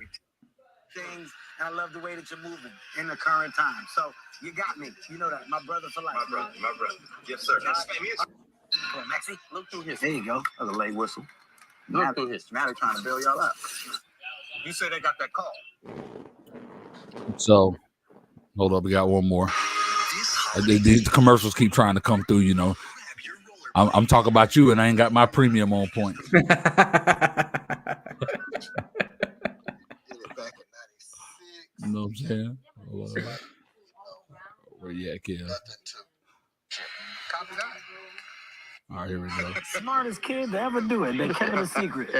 Things, and I love the way that you're moving in the current time. So you got me. You know that. My brother for life. My brother. Yes, sir. Come on, Maxie. Look through history. There you go. That's a late whistle. Look through history. Now they're trying to bail y'all up. You said they got that call. So, hold up. We got one more. These commercials keep trying to come through, I'm talking about you, and I ain't got my premium on point. You know what I'm saying? Where you at, kid? Copy that. All right, here we go. Smartest kid to ever do it. They kept it a secret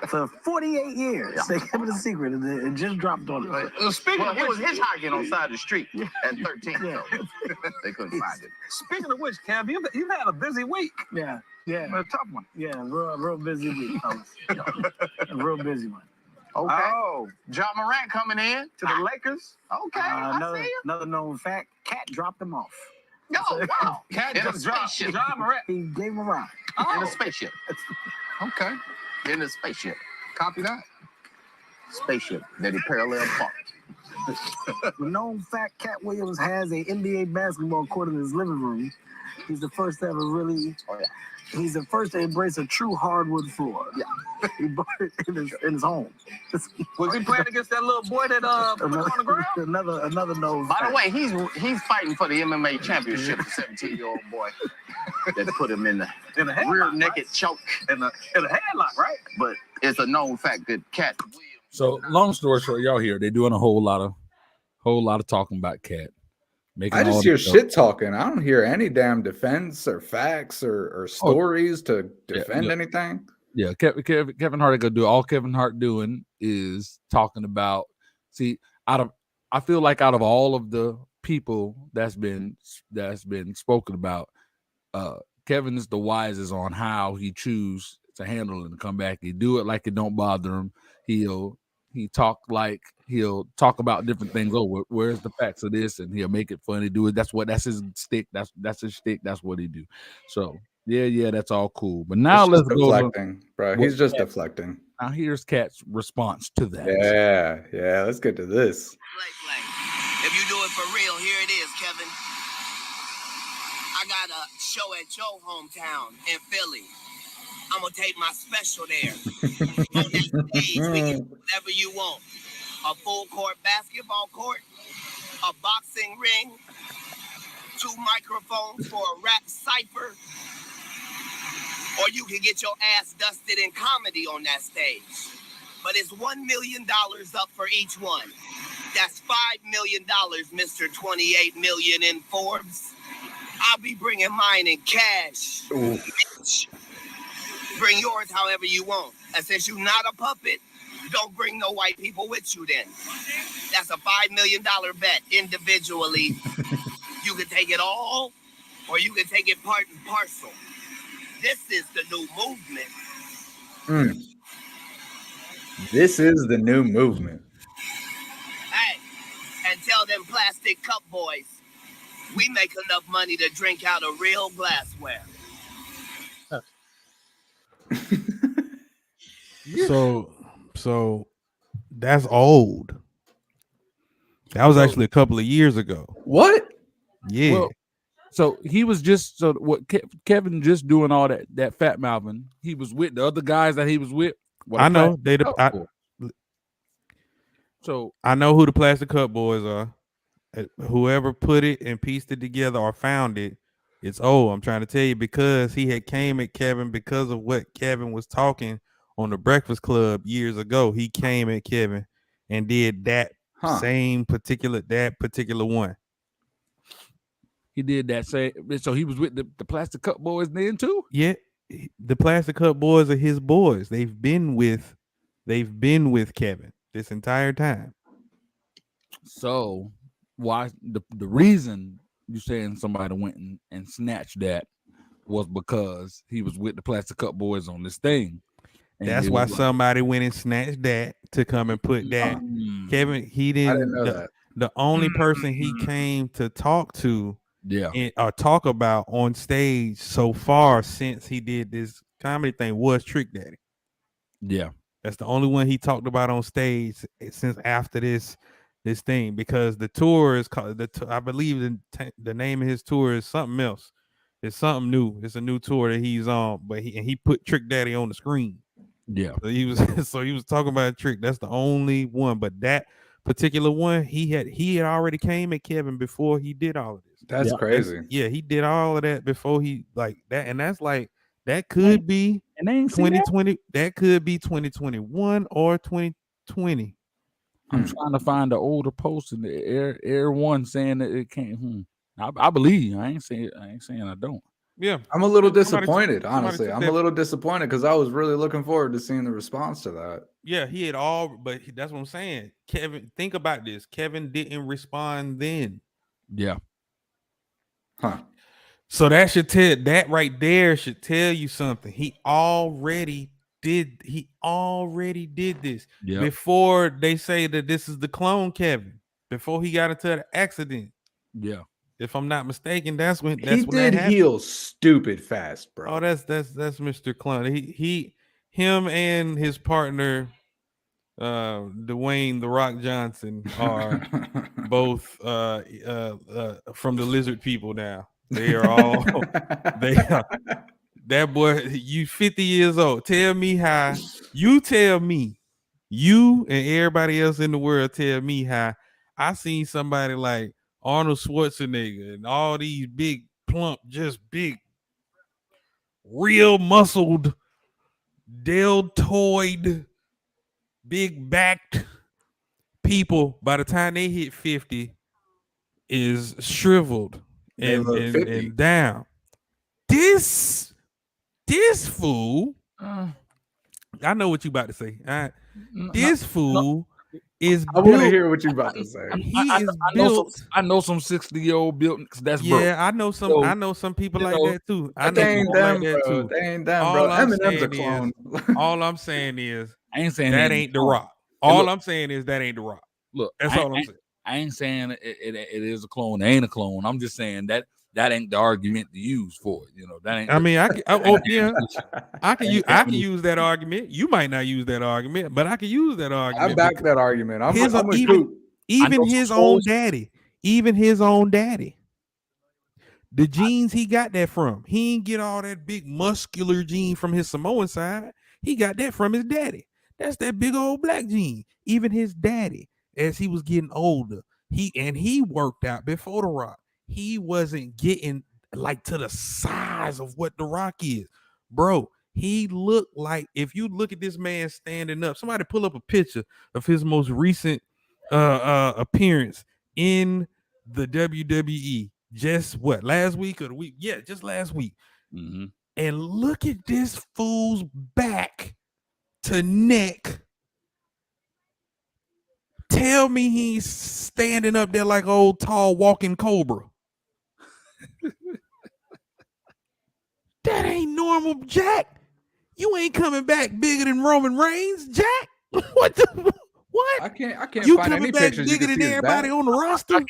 for 48 years. They kept it a secret, and it just dropped on it. It was hitchhiking on the side of the street at 13. Yeah. They couldn't find it. Speaking of which, Kev, you've had a busy week. Yeah. A tough one. Yeah, real busy week, fellas. A real busy one. Okay. Oh, John Morant coming in to the Lakers. Okay, another known fact: Katt dropped him off. Oh, wow. Katt just dropped John Morant. He gave him a ride. In a spaceship. Okay. In a spaceship. Copy that. Spaceship that he parallel parked. Known fact: Katt Williams has a NBA basketball court in his living room. He's the first to ever really. Oh yeah. He's the first to embrace a true hardwood floor. Yeah. He bought it in his home. Was he playing against that little boy that put him on the ground? Another known By fact. the way, he's fighting for the MMA championship, the 17-year-old boy that put him in the rear naked choke. In a headlock, right? But it's a known fact that Katt Williams. So long story short, y'all here. They're doing a whole lot of talking about Katt. I just hear shit talking. I don't hear any damn defense or facts or stories to defend anything. Yeah, Kevin Hart gonna do all Kevin Hart doing is talking about. See, I feel like out of all of the people that's been spoken about, Kevin is the wisest on how he choose to handle it and come back. He do it like it don't bother him. He'll talk about different things. Oh, where's the facts of this? And he'll make it funny. Do it. That's his stick. That's his stick. That's what he do. So yeah, that's all cool. But now let's go. Deflecting, bro. He's just deflecting. Now here's Katt's response to that. Yeah. Let's get to this. If you do it for real, here it is, Kevin. I got a show at your hometown in Philly. I'm gonna take my special there. On that stage, we can do whatever you want. A full court basketball court, a boxing ring, 2 microphones for a rap cipher, or you can get your ass dusted in comedy on that stage. But it's $1 million up for each one. That's $5 million, Mr. 28 million in Forbes. I'll be bringing mine in cash. Bitch. Bring yours however you want. And since you're not a puppet, don't bring no white people with you then. That's a $5 million bet individually. You can take it all, or you can take it part and parcel. This is the new movement. This is the new movement. Hey, and tell them plastic cup boys, we make enough money to drink out of real glassware. So that's old. That was actually a couple of years ago. What? Yeah. Well, so he was just Kevin just doing all that fat mouthing. He was with the other guys that he was with. I know I know who the Plastic Cup Boys are. Whoever put it and pieced it together or found it It's old. I'm trying to tell you because he had came at Kevin because of what Kevin was talking on the Breakfast Club years ago. He came at Kevin and did that particular one. He did that. So he was with the Plastic Cup Boys then too? Yeah. The Plastic Cup Boys are his boys. They've been with Kevin this entire time. So why the reason you saying somebody went and snatched that was because he was with the Plastic Cup Boys on this thing. And that's why somebody went and snatched that to come and put that. Kevin, he didn't. I didn't know that. The only person he came to talk to, or talk about on stage so far since he did this comedy thing was Trick Daddy. Yeah, that's the only one he talked about on stage since after this thing, because the tour is called I believe the name of his tour is something else. It's something new. It's a new tour that he's on, but he put Trick Daddy on the screen. Yeah. So he was talking about Trick. That's the only one. But that particular one, he had already came at Kevin before he did all of this. That's crazy. He did all of that before he like that, and that's like that could be 2020. That could be 2021 or 2020. I'm trying to find the older post in the Air One saying that it can't. I believe. I ain't saying I don't. Yeah, I'm a little disappointed, honestly. I'm a little disappointed because I was really looking forward to seeing the response to that. Yeah, he had but that's what I'm saying. Kevin, think about this. Kevin didn't respond then. Yeah. Huh. So that right there should tell you something. He already did this before they say that this is the clone Kevin, before he got into the accident. Yeah. If I'm not mistaken, that's when he did heal stupid fast, bro. Oh, that's Mr. Clone. Him and his partner, Dwayne The Rock Johnson, are both from the lizard people now. They are all that boy. You 50 years old. Tell me how you and everybody else in the world tell me how I seen somebody like Arnold Schwarzenegger and all these big, plump, just big, real muscled, deltoid, big backed people, by the time they hit 50, is shriveled and down. This fool, I know what you about to say. This fool is I want to hear what you about to say. I know some 60-year-old built. That's yeah, I know some. I know some people like that too. I know they ain't people them, like that bro. too. They ain't them, bro. Eminem's a clone. All I'm saying is, I ain't saying that ain't The Rock. All I'm saying is that ain't The Rock. Look, that's all I'm saying. I ain't saying it is a clone. It ain't a clone. I'm just saying that ain't the argument to use for it. You know, that ain't. I mean, I can use that argument. You might not use that argument, but I can use that argument. I back that argument. Even his own daddy, the genes he got that from. He ain't get all that big muscular gene from his Samoan side. He got that from his daddy. That's that big old black gene. Even his daddy, as he was getting older, he worked out before The Rock. He wasn't getting like to the size of what The Rock is, bro. He looked like, if you look at this man standing up, somebody pull up a picture of his most recent appearance in the WWE. Just last week or the week? Yeah, just last week. Mm-hmm. And look at this fool's back to neck. Tell me he's standing up there like old tall walking cobra. That ain't normal, Jack. You ain't coming back bigger than Roman Reigns, Jack. What? I can't. You find coming any back pictures bigger than everybody on the roster?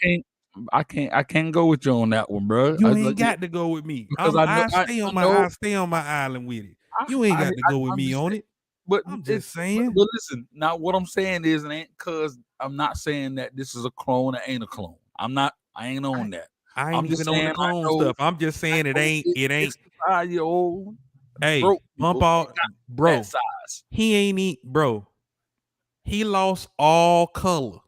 I can't go with you on that one, bro. You ain't got to go with me. I stay on my island with it. You ain't got to go with me on it. But I'm just saying. But listen, now what I'm saying is, it ain't because I'm not saying that this is a clone or ain't a clone. I ain't on that. I ain't even on the clone stuff. I'm just saying it ain't. 65-year-old. Hey, pump out, bro. He ain't eat, bro. He lost all color.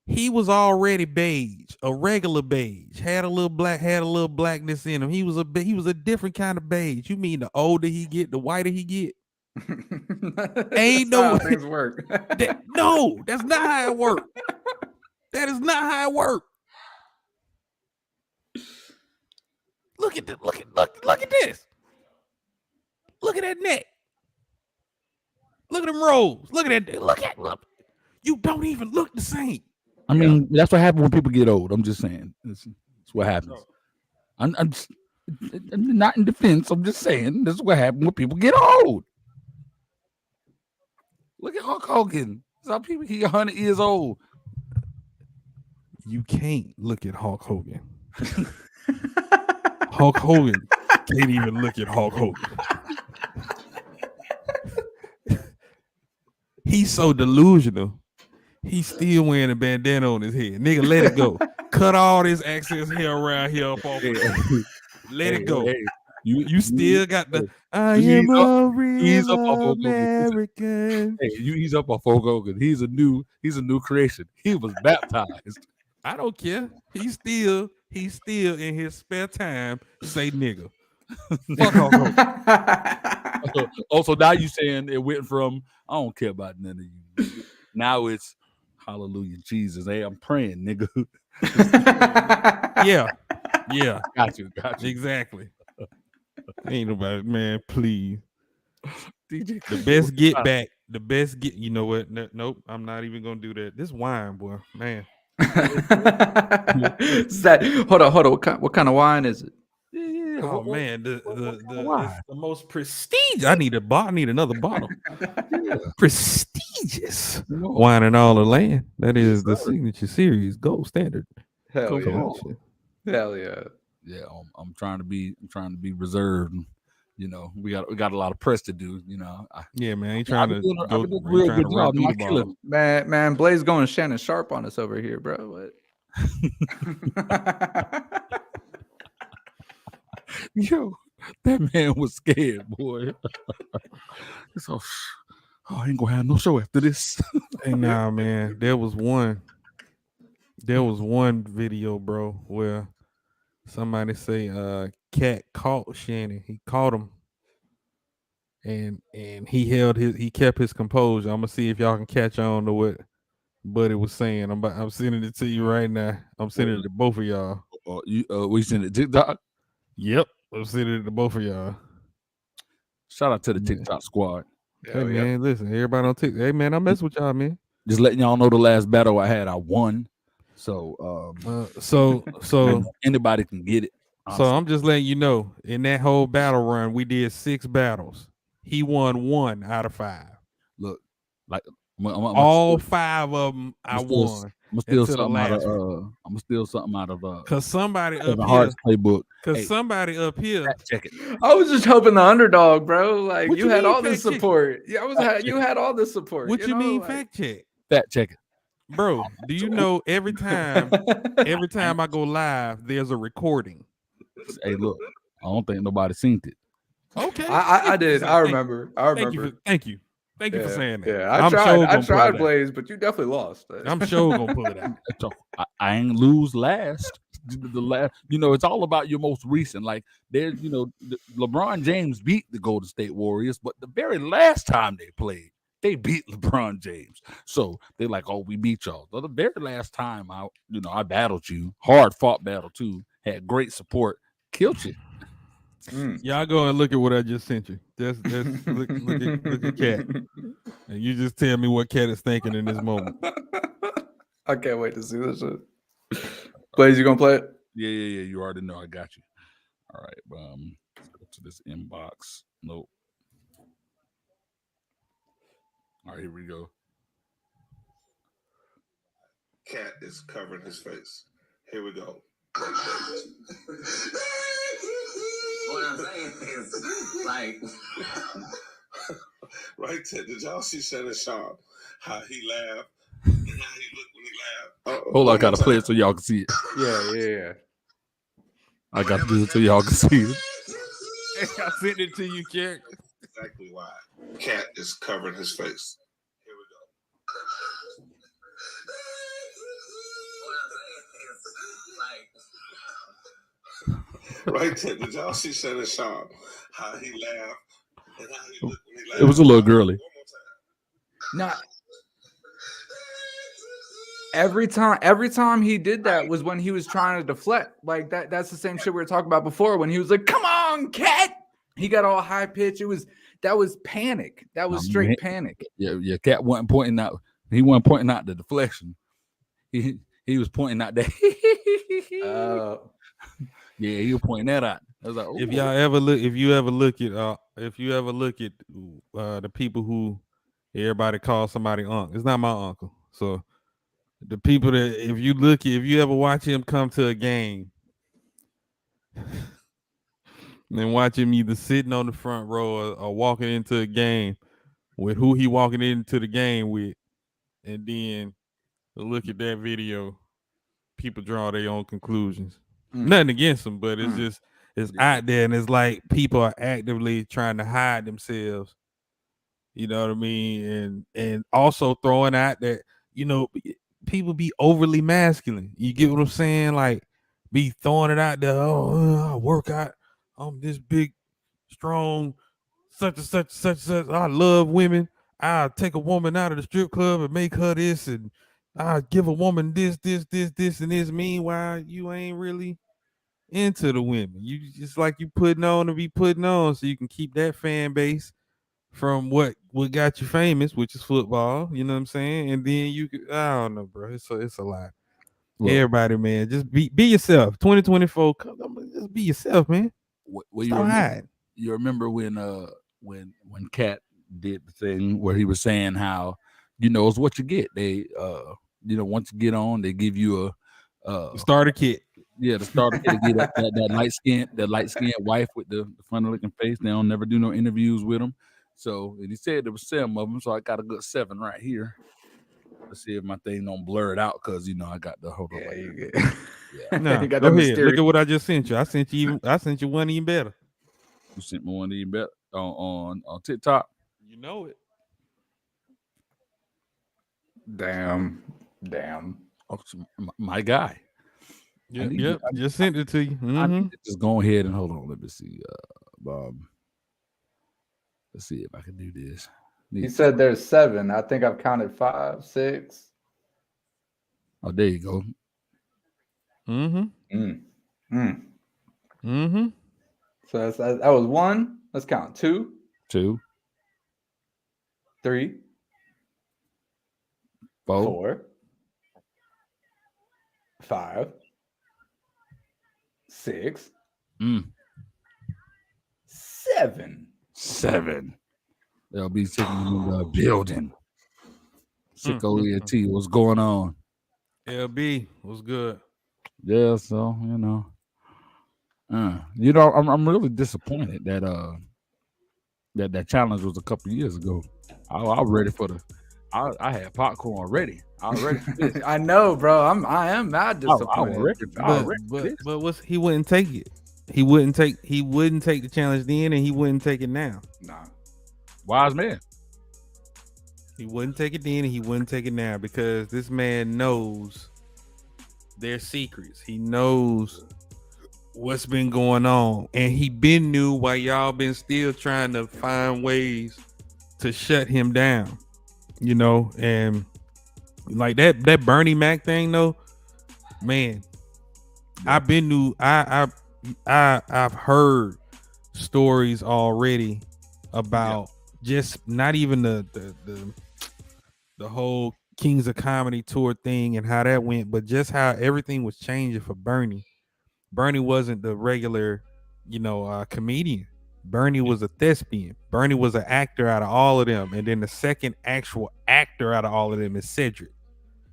He was already beige, a regular beige. Had a little blackness in him. He was a different kind of beige. You mean the older he get, the whiter he get? Ain't no how things work. No, that's not how it works. That is not how it works. Look at this. Look at this. Look at that neck. Look at them rolls. Look at that. Look. You don't even look the same. I mean, that's what happens when people get old. I'm just saying. That's what happens. I'm not in defense. I'm just saying this is what happens when people get old. Look at Hulk Hogan. Some people he 100 years old. You can't look at Hulk Hogan. Hulk Hogan can't even look at Hulk Hogan. He's so delusional. He's still wearing a bandana on his head. Nigga, let it go. Cut all this excess hair around here up off. Let it go. You still got the I am a real American. Hey, he's up on Hulk Hogan. He's a new creation. He was baptized. I don't care. He's still in his spare time say nigga. Fuck Hulk Hogan. Also, now you saying it went from I don't care about none of you. Now it's hallelujah, Jesus. Hey, I'm praying, nigga. Yeah. Got you. Exactly. Ain't nobody, man, please. DJ, the best get. You know what? Nope, I'm not even gonna do that. This wine, boy, man. Is that hold on? What kind of wine is it? Yeah, oh man, the most prestigious. I need another bottle. Prestigious wine in all the land. That is the signature series gold standard. Hell yeah. Yeah, I'm trying to be reserved. You know, we got a lot of press to do. You know, man, ain't trying to go real good job. Man, Blaze going Shannon Sharp on us over here, bro. What? Yo, that man was scared, boy. So, I ain't gonna have no show after this. Hey, nah, man. There was one video, bro, where somebody say Katt caught Shannon. He caught him, and he kept his composure. I'm gonna see if y'all can catch on to what Buddy was saying. I'm sending it to you right now. I'm sending it to both of y'all. We send it to TikTok. Yep, I'm sending it to both of y'all. Shout out to the TikTok squad. Hey man, listen, everybody on TikTok. Hey man, I mess with y'all, man. Just letting y'all know the last battle I had, I won. So anybody can get it. Honestly. So I'm just letting you know, in that whole battle run, we did 6 battles. He won 1 out of 5. Look, like all 5 of them, I won. I'm gonna steal something out of because somebody Kevin up Hart's here playbook. Because somebody up here, check it. I was just hoping the underdog, bro. Like what you had all this check support. Yeah, you had all this support. What you mean like, fact check? Fact check it, bro. Do you know every time I go live, there's a recording. Hey, look, I don't think nobody seen it. Okay, I did. I remember. Thank you for saying that. Yeah, I tried, Blaze, but you definitely lost. I'm sure gonna pull it out. I ain't lose last. The last, it's all about your most recent. Like there's, LeBron James beat the Golden State Warriors, but the very last time they played, they beat LeBron James. So they're like, "Oh, we beat y'all." So the very last time I battled you, hard fought battle too, had great support, killed you. Y'all go and look at what I just sent you. Just look at Katt, and you just tell me what Katt is thinking in this moment. I can't wait to see this shit. Blaze, you gonna play it? Yeah. You already know I got you. All right. Let's go to this inbox. Nope. All right, here we go. Katt is covering his face. Here we go. What I'm saying is, like, right there. Did y'all see Shannon Sharp? How he laughed and how he looked when he laughed. Hold on, I gotta play it so y'all can see it. Yeah. I got to do it so y'all can see it. I sent it to you, Jack. Exactly why Katt is covering his face. Here we go. Right there. Did y'all see Shannon Sharp? How he laughed and how he looked when he laughed. It was a little girly. Not every time he did that was when he was trying to deflect. Like that's the same shit we were talking about before when he was like, "Come on, Katt." He got all high pitched. That was panic. That was straight panic. Yeah, Katt wasn't pointing out. He wasn't pointing out the deflection. He was pointing out that. Yeah, he was pointing that out. I was like, if you ever look at the people who everybody calls somebody uncle, it's not my uncle. So the people that if you ever watch him come to a game, then watch him either sitting on the front row or walking into a game with who he walking into the game with, and then look at that video, people draw their own conclusions. Nothing against them, but it's just out there, and it's like people are actively trying to hide themselves. You know what I mean? And also throwing out that, people be overly masculine. You get what I'm saying? Like be throwing it out there. I work out. I'm this big, strong, such and such, such and such. I love women. I'll take a woman out of the strip club and make her this, and I'll give a woman this, and this. Meanwhile, you ain't really into the women. You just like you putting on to be putting on, so you can keep that fan base from what got you famous, which is football. You know what I'm saying? And then I don't know, bro. It's a lot. Well, everybody, man, just be yourself. 2024, just be yourself, man. You remember when Katt did the thing where he was saying how it's what you get. They once you get on, they give you a starter kit. Yeah, the starter kit to get that light skinned wife with the funny looking face. They don't never do no interviews with them. So and he said there was 7 of them, so I got a good 7 right here. Let's see if my thing don't blur it out, because I got the hold on. Yeah, no, go ahead. Look at what I just sent you. I sent you one even better. You sent me one even better on TikTok. You know it. Damn. Oh, my guy. Yeah. Just sent it to you. I need to just go ahead and hold on. Let me see, Bob. Let's see if I can do this. He said there's 7. I think I've counted 5, 6. Oh, there you go. So that was 1. Let's count 2. 3. 4. 5. 6. 7. They'll be sitting in the building. Sicko ENT, what's going on? LB, what's good? Yeah, so I'm really disappointed that that challenge was a couple years ago. I was ready for I had popcorn ready. I was ready for this. I know, bro. I am mad disappointed. But he wouldn't take it. He wouldn't take the challenge then, and he wouldn't take it now. Nah. Wise man. He wouldn't take it then, and he wouldn't take it now, because this man knows their secrets. He knows what's been going on, and he been knew while y'all been still trying to find ways to shut him down. And like that Bernie Mac thing, though, man. I've been knew. I've heard stories already about just not even the whole Kings of Comedy tour thing and how that went, but just how everything was changing for Bernie. Bernie wasn't the regular, comedian. Bernie was a thespian. Bernie was an actor out of all of them, and then the second actual actor out of all of them is Cederick.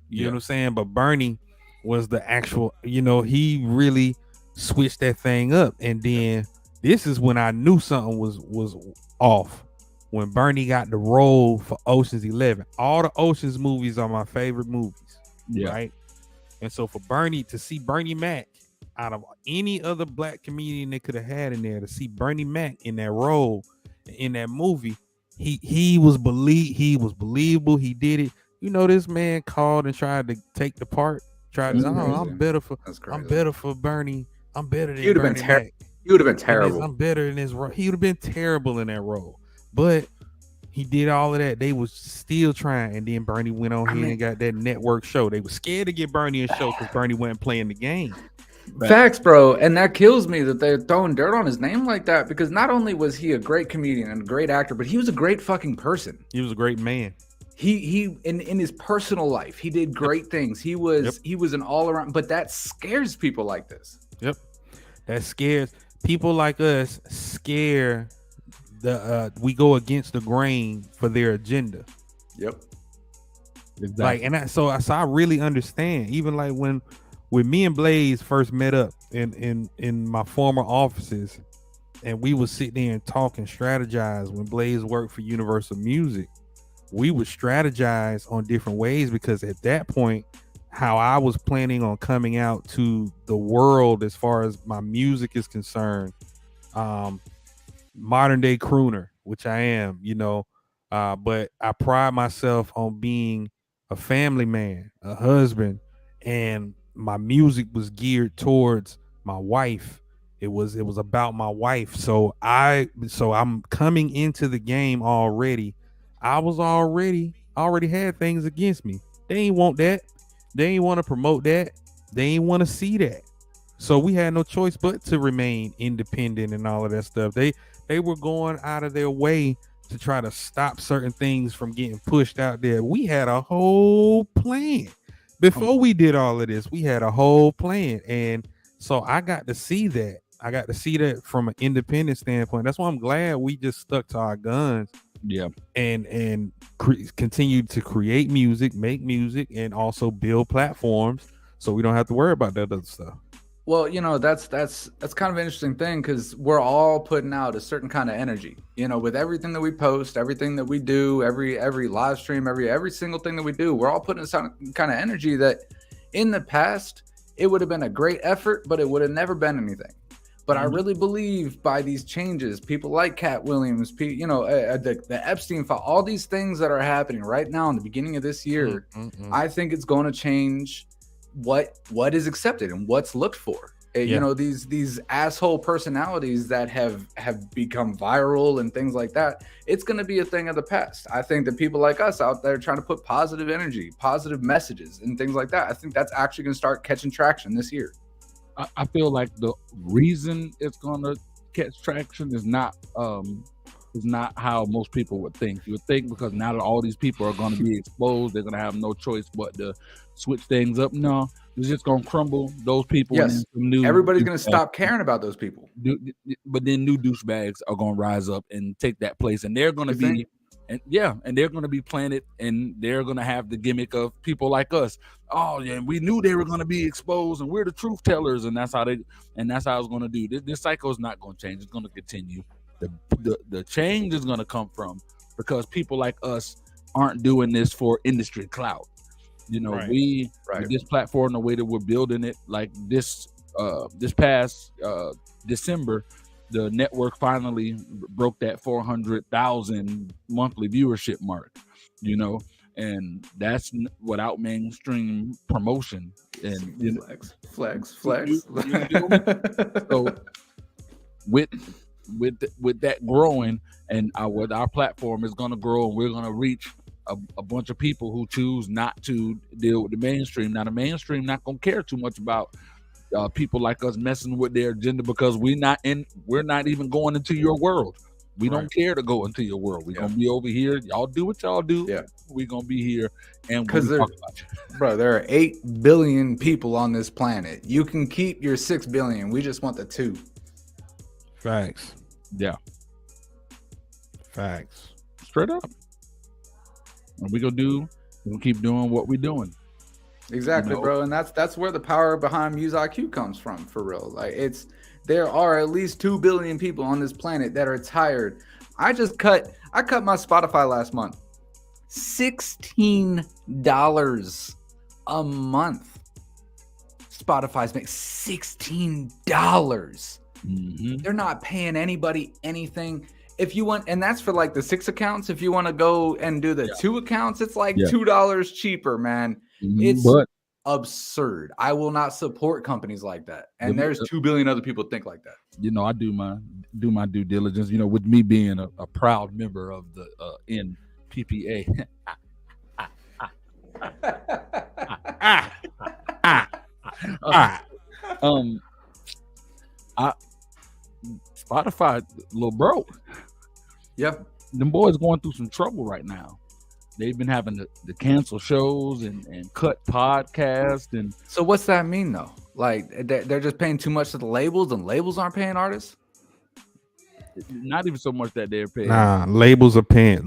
You know what I'm saying? But Bernie was the actual, he really switched that thing up. And then this is when I knew something was off. When Bernie got the role for Ocean's 11. All the Ocean's movies are my favorite movies. Yeah. Right. And so for Bernie, to see Bernie Mac out of any other black comedian they could have had in there, to see Bernie Mac in that role in that movie, he was believable. He did it. This man called and tried to take the part. I'm better for Bernie. I'm better than He would have been Bernie terrible. Mac. He would have been terrible. I'm better than this role. He would have been terrible in that role. But he did all of that. They was still trying, and then Bernie went on here and got that network show. They were scared to get Bernie a show because Bernie wasn't playing the game. Facts, bro. And that kills me that they're throwing dirt on his name like that, because not only was he a great comedian and a great actor, but he was a great fucking person. He was a great man. He in his personal life, he did great things. He was an all around, but that scares people like this. Yep. That scares people like us, scare we go against the grain for their agenda. Yep. Exactly. Like, and so I really understand. Even like when me and Blaze first met up in my former offices, and we would sit there and talk and strategize. When Blaze worked for Universal Music, we would strategize on different ways, because at that point, how I was planning on coming out to the world as far as my music is concerned, modern day crooner, which I am, but I pride myself on being a family man, a husband, and my music was geared towards my wife. It was about my wife. So I'm coming into the game already. I was already had things against me. They ain't want that. They ain't want to promote that. They ain't want to see that. So we had no choice but to remain independent and all of that stuff. They were going out of their way to try to stop certain things from getting pushed out there. We had a whole plan. Before we did all of this, we had a whole plan. And so I got to see that. I got to see that from an independent standpoint. That's why I'm glad we just stuck to our guns. Yeah. And continue to create music, make music, and also build platforms so we don't have to worry about that other stuff. Well, that's kind of an interesting thing, because we're all putting out a certain kind of energy, with everything that we post, everything that we do, every live stream, every single thing that we do, we're all putting some kind of energy that in the past, it would have been a great effort, but it would have never been anything. But I really believe by these changes, people like Katt Williams, the Epstein file, all these things that are happening right now in the beginning of this year, I think it's going to change what is accepted and what's looked for. These asshole personalities that have become viral and things like that, it's going to be a thing of the past. I think that people like us out there trying to put positive energy, positive messages and things like that, I think that's actually going to start catching traction this year. I feel like the reason it's going to catch traction is not how most people would think. You would think because now that all these people are going to be exposed, they're going to have no choice but to switch things up. No, it's just going to crumble those people. Yes, everybody's going to stop caring about those people. But then new douchebags are going to rise up and take that place, and they're going to be. And they're going to be planted, and they're going to have the gimmick of people like us. Oh yeah, we knew they were going to be exposed, and we're the truth tellers, and that's how it's going to do. This cycle is not going to change; it's going to continue. The change is going to come from because people like us aren't doing this for industry clout. We this platform, the way that we're building it, like this past December. The network finally broke that 400,000 monthly viewership mark, and that's without mainstream promotion. And flex. So with that growing, and our platform is going to grow, and we're going to reach a bunch of people who choose not to deal with the mainstream. Now, the mainstream not going to care too much about people like us messing with their agenda, because we're not even going into your world. We don't care to go into your world. We're gonna be over here. Y'all do what y'all do. Yeah, we're gonna be here, and because there are 8 billion people on this planet. You can keep your 6 billion. We just want the 2. Facts. Yeah. Facts. Straight up. And we're gonna keep doing what we're doing. Exactly, bro, and that's where the power behind Music IQ comes from, for real. Like, there are at least 2 billion people on this planet that are tired. I cut my Spotify last month, $16 a month. Spotify's make $16. They're not paying anybody anything. If you want, and that's for like the 6 accounts. If you want to go and do the 2 accounts, it's like $2 cheaper, man. It's absurd. I will not support companies like that. And there's 2 billion other people think like that. You know, I do my due diligence. You know, with me being a proud member of the NPPA. Spotify, little bro. Yep. Them boys going through some trouble right now. They've been having to cancel shows and cut podcasts. And so what's that mean though? Like they're just paying too much to the labels and labels aren't paying artists? Not even so much that they're paying. Nah, labels are paying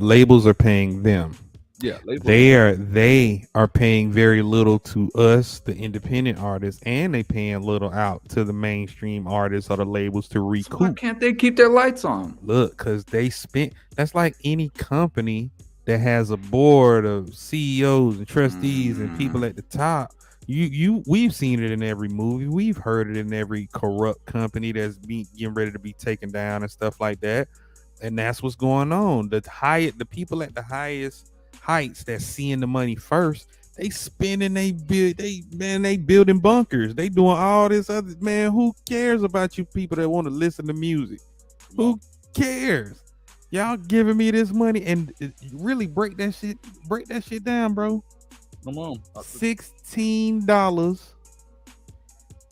them. Yeah, they are paying very little to us, the independent artists, and they paying little out to the mainstream artists or the labels to recoup. So why can't they keep their lights on? Look, because they spent. That's like any company that has a board of CEOs and trustees and people at the top. We've seen it in every movie. We've heard it in every corrupt company that's getting ready to be taken down and stuff like that. And that's what's going on. The people at the highest heights that's seeing the money first, they spending, they building bunkers, they doing all this other, man, who cares about you people that want to listen to music? Who cares? Y'all giving me this money and really break that shit down, bro. Come on. $16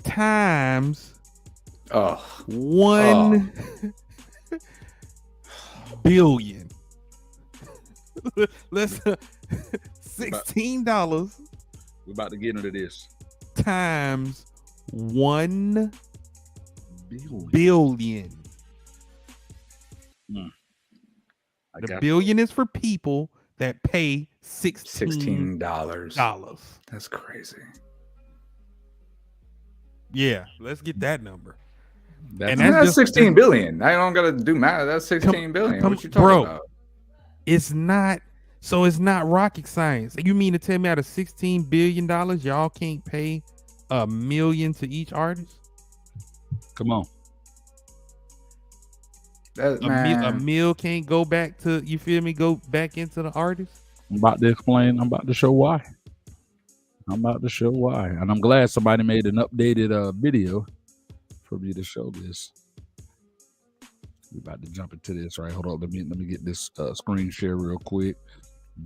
times 1 billion. Let's $16. We're about to get into this. Times 1 billion. The billion is for people that pay $16. That's crazy. Yeah, let's get that number. That's 16 billion. I don't gotta do math. That's 16 billion. What you talking about? It's not rocket science. You mean to tell me out of $16 billion, y'all can't pay $1 million to each artist? Come on. A meal can't go back to, you feel me, go back into the artist? I'm about to explain. I'm about to show why. And I'm glad somebody made an updated video for me to show this. We're about to jump into this, right? Hold on. Let me get this screen share real quick.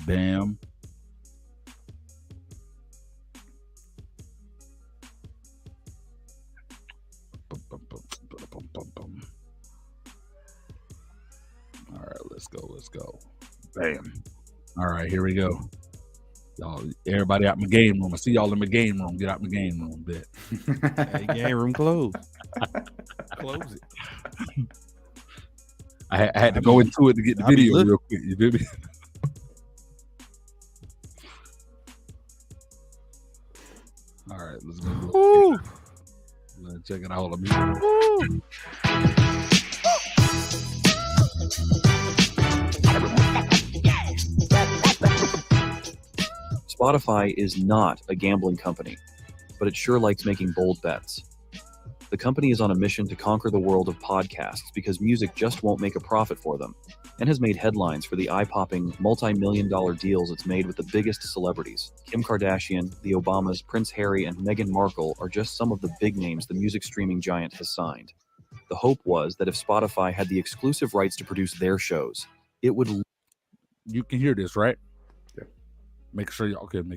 Bam. All right, let's go. Bam. All right, here we go. Y'all, everybody out in my game room. I see y'all in my game room. Get out my game room, bit. Hey, game room closed. Close it. I had to go into it to get the video real quick. You feel me? All right, let's go. Let's check it out. Let me. Spotify is not a gambling company, but it sure likes making bold bets. The company is on a mission to conquer the world of podcasts because music just won't make a profit for them, and has made headlines for the eye-popping, multi-million-dollar deals it's made with the biggest celebrities. Kim Kardashian, the Obamas, Prince Harry, and Meghan Markle are just some of the big names the music streaming giant has signed. The hope was that if Spotify had the exclusive rights to produce their shows, it would... You can hear this, right? Yeah. Make sure y'all good.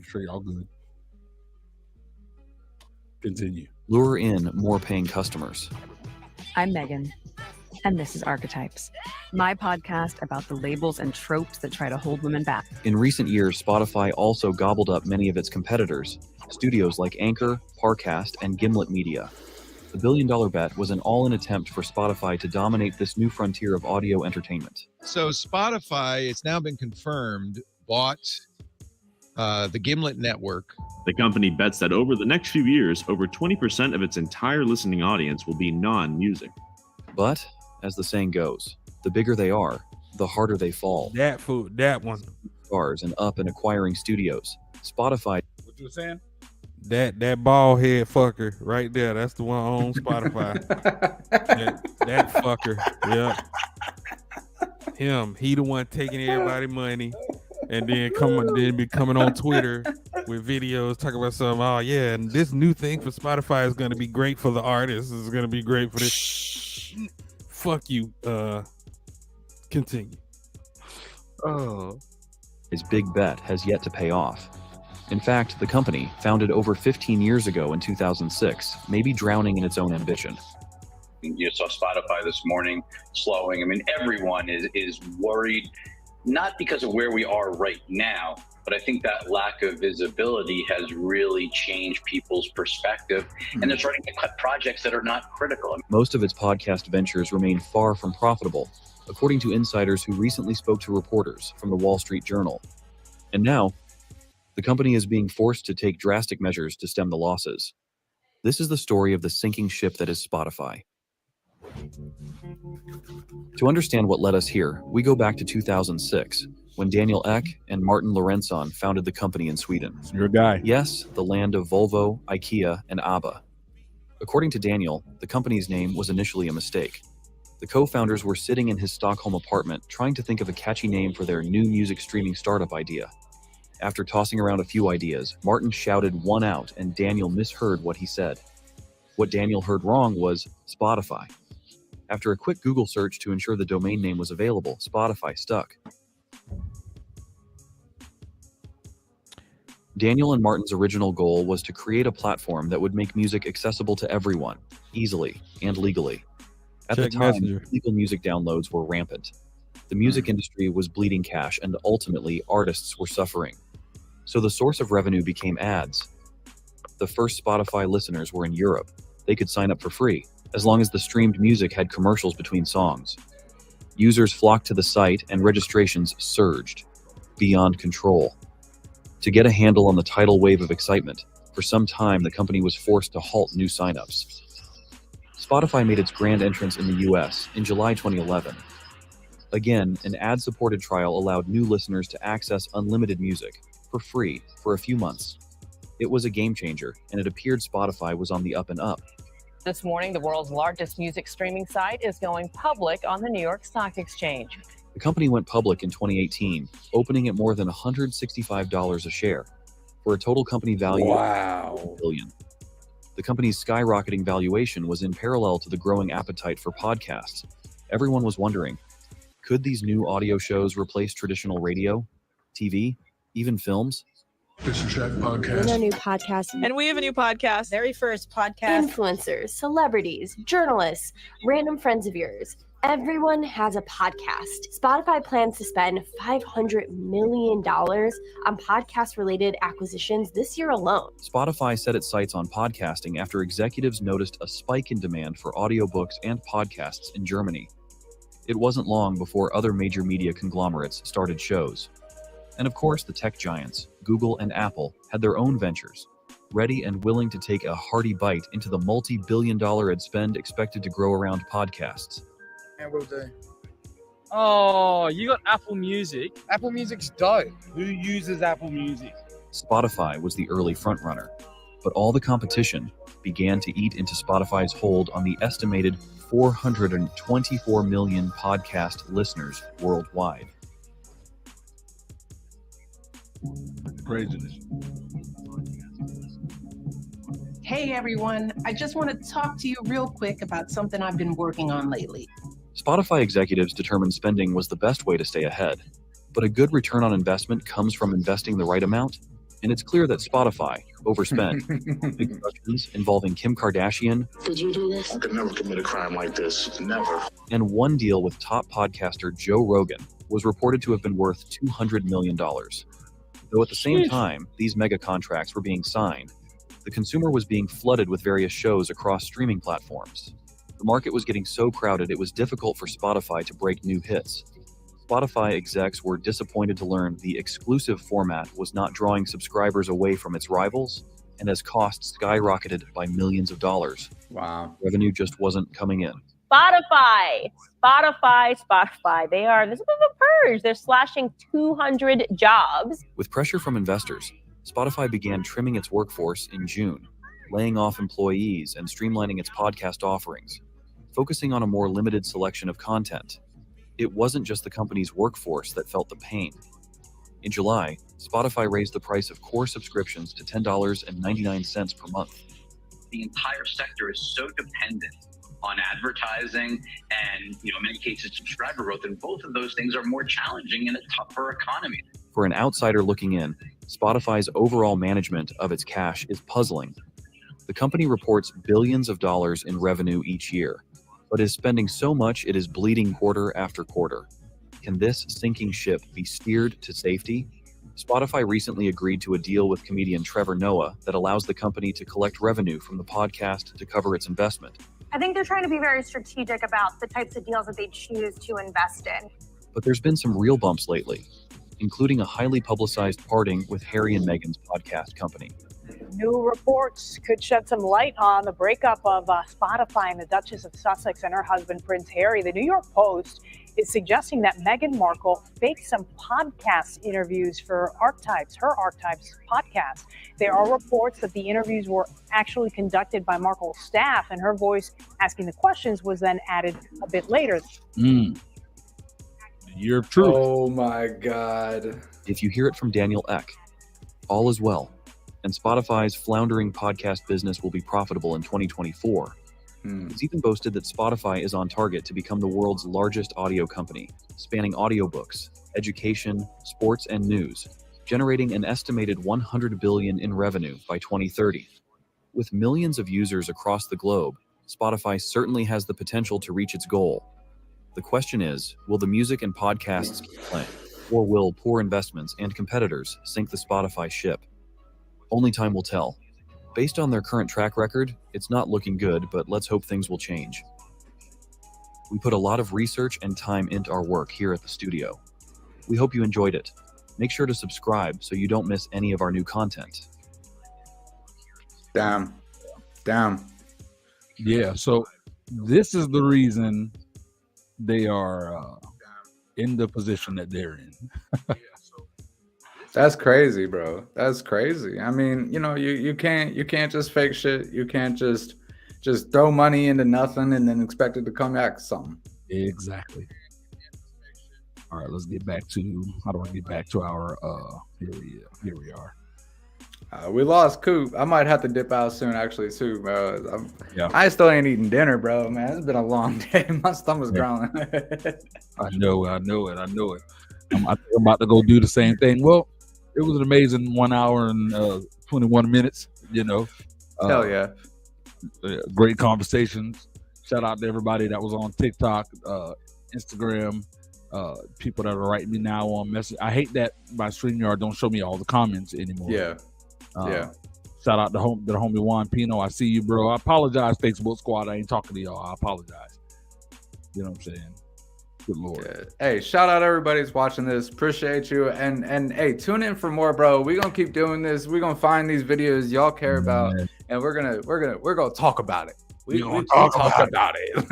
Continue. Lure in more paying customers. I'm Megan, and this is Archetypes, my podcast about the labels and tropes that try to hold women back. In recent years, Spotify also gobbled up many of its competitors, studios like Anchor, Parcast, and Gimlet Media. The billion-dollar bet was an all-in attempt for Spotify to dominate this new frontier of audio entertainment. So Spotify, it's now been confirmed, bought the Gimlet network. The company bets that over the next few years, over 20% of its entire listening audience will be non-music. But, as the saying goes, the bigger they are, the harder they fall. That one. Stars and up and acquiring studios. Spotify. What you were saying? That bald head fucker right there. That's the one on Spotify. that fucker. Yeah. Him. He the one taking everybody money. And then be coming on Twitter with videos talking about something. Oh yeah, and this new thing for Spotify is going to be great for the artists. Is going to be great for this. Fuck you. Continue. Oh. His big bet has yet to pay off. In fact, the company, founded over 15 years ago in 2006, may be drowning in its own ambition. You saw Spotify this morning slowing. I mean, everyone is worried, not because of where we are right now, but I think that lack of visibility has really changed people's perspective, and they're starting to cut projects that are not critical. Most of its podcast ventures remain far from profitable, according to insiders who recently spoke to reporters from the Wall Street Journal. And now, the company is being forced to take drastic measures to stem the losses. This is the story of the sinking ship that is Spotify. To understand what led us here, we go back to 2006, when Daniel Ek and Martin Lorenzon founded the company in Sweden. Your guy. Yes, the land of Volvo, IKEA, and ABBA. According to Daniel, the company's name was initially a mistake. The co-founders were sitting in his Stockholm apartment trying to think of a catchy name for their new music streaming startup idea. After tossing around a few ideas, Martin shouted one out and Daniel misheard what he said. What Daniel heard wrong was Spotify. After a quick Google search to ensure the domain name was available, Spotify stuck. Daniel and Martin's original goal was to create a platform that would make music accessible to everyone, easily and legally. At the time, legal music downloads were rampant. The music industry was bleeding cash, and ultimately, artists were suffering. So the source of revenue became ads. The first Spotify listeners were in Europe. They could sign up for free, as long as the streamed music had commercials between songs. Users flocked to the site, and registrations surged, beyond control. To get a handle on the tidal wave of excitement, for some time the company was forced to halt new signups. Spotify made its grand entrance in the US in July 2011. Again, an ad-supported trial allowed new listeners to access unlimited music, for free, for a few months. It was a game changer, and it appeared Spotify was on the up and up. This morning, the world's largest music streaming site is going public on the New York Stock Exchange. The company went public in 2018, opening at more than $165 a share, for a total company value of $1 billion. The company's skyrocketing valuation was in parallel to the growing appetite for podcasts. Everyone was wondering, could these new audio shows replace traditional radio, TV, even films? This is that podcast. A new podcast. And we have a new podcast. Very first podcast. Influencers, celebrities, journalists, random friends of yours. Everyone has a podcast. Spotify plans to spend $500 million on podcast-related acquisitions this year alone. Spotify set its sights on podcasting after executives noticed a spike in demand for audiobooks and podcasts in Germany. It wasn't long before other major media conglomerates started shows. And of course, the tech giants, Google and Apple, had their own ventures, ready and willing to take a hearty bite into the multi-billion-dollar ad spend expected to grow around podcasts. And what was that? Oh, you got Apple Music. Apple Music's dope. Who uses Apple Music? Spotify was the early frontrunner, but all the competition began to eat into Spotify's hold on the estimated 424 million podcast listeners worldwide. Craziness. Hey everyone, I just want to talk to you real quick about something I've been working on lately. Spotify executives determined spending was the best way to stay ahead, but a good return on investment comes from investing the right amount, and it's clear that Spotify overspent. Big discussions involving Kim Kardashian. Did you do this? I could never commit a crime like this. Never. And one deal with top podcaster Joe Rogan was reported to have been worth $200 million. Though at the same time, these mega contracts were being signed, the consumer was being flooded with various shows across streaming platforms. The market was getting so crowded it was difficult for Spotify to break new hits. Spotify execs were disappointed to learn the exclusive format was not drawing subscribers away from its rivals, and as costs skyrocketed by millions of dollars. Wow. Revenue just wasn't coming in. Spotify. This is a purge. They're slashing 200 jobs. With pressure from investors, Spotify began trimming its workforce in June, laying off employees and streamlining its podcast offerings, focusing on a more limited selection of content. It wasn't just the company's workforce that felt the pain. In July, Spotify raised the price of core subscriptions to $10.99 per month. The entire sector is so dependent on advertising and, in many cases, subscriber growth. And both of those things are more challenging in a tougher economy. For an outsider looking in, Spotify's overall management of its cash is puzzling. The company reports billions of dollars in revenue each year, but is spending so much it is bleeding quarter after quarter. Can this sinking ship be steered to safety? Spotify recently agreed to a deal with comedian Trevor Noah that allows the company to collect revenue from the podcast to cover its investment. I think they're trying to be very strategic about the types of deals that they choose to invest in. But there's been some real bumps lately, including a highly publicized parting with Harry and Meghan's podcast company. New reports could shed some light on the breakup of Spotify and the Duchess of Sussex and her husband, Prince Harry. The New York Post is suggesting that Meghan Markle faked some podcast interviews for her Archetypes podcast. There are reports that the interviews were actually conducted by Markle's staff, and her voice asking the questions was then added a bit later. Year of truth. Oh my God. If you hear it from Daniel Ek, all is well, and Spotify's floundering podcast business will be profitable in 2024. It's even boasted that Spotify is on target to become the world's largest audio company, spanning audiobooks, education, sports, and news, generating an estimated $100 billion in revenue by 2030. With millions of users across the globe, Spotify certainly has the potential to reach its goal. The question is, will the music and podcasts keep playing, or will poor investments and competitors sink the Spotify ship? Only time will tell. Based on their current track record, it's not looking good, but let's hope things will change. We put a lot of research and time into our work here at the studio. We hope you enjoyed it. Make sure to subscribe so you don't miss any of our new content. Damn. Yeah, so this is the reason they are in the position that they're in. That's crazy, bro. That's crazy. I mean, you can't just fake shit. You can't just throw money into nothing and then expect it to come back something. Exactly. All right, let's get back to how do I get back to our here we are. We lost Coop. I might have to dip out soon, actually, too, bro. I still ain't eating dinner, bro. Man, it's been a long day. My stomach's growling. I know it. I'm about to go do the same thing. Well, it was an amazing 1 hour and 21 minutes, Hell yeah. Great conversations. Shout out to everybody that was on TikTok, Instagram, people that are writing me now on message. I hate that my StreamYard don't show me all the comments anymore. Yeah. Shout out to the homie Juan Pino. I see you, bro. I apologize, Facebook Squad. I ain't talking to y'all. I apologize. You know what I'm saying? Good Lord. Yeah. Hey, shout out everybody that's watching this. Appreciate you. And hey, tune in for more, bro. We're gonna keep doing this. We're gonna find these videos y'all care about, and we're gonna talk about it. We're gonna talk about it.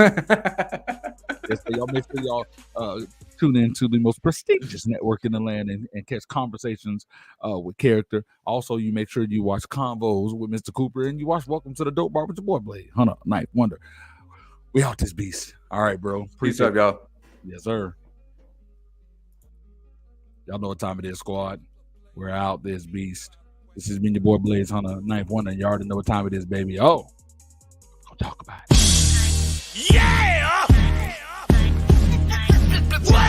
Yes, so y'all make sure y'all tune in to the most prestigious network in the land and catch conversations with character. Also, you make sure you watch Convos with Mr. Cooper, and you watch Welcome to the Dope Bar with your boy Blade. Hunter, Knife, Wonder. We out this beast. All right, bro. Peace up, y'all. Yes, sir. Y'all know what time it is, squad. We're out this beast. This has been your boy Blaze Hunter, Knife Wonder. You already know what time it is, baby. Oh, go talk about it. Yeah!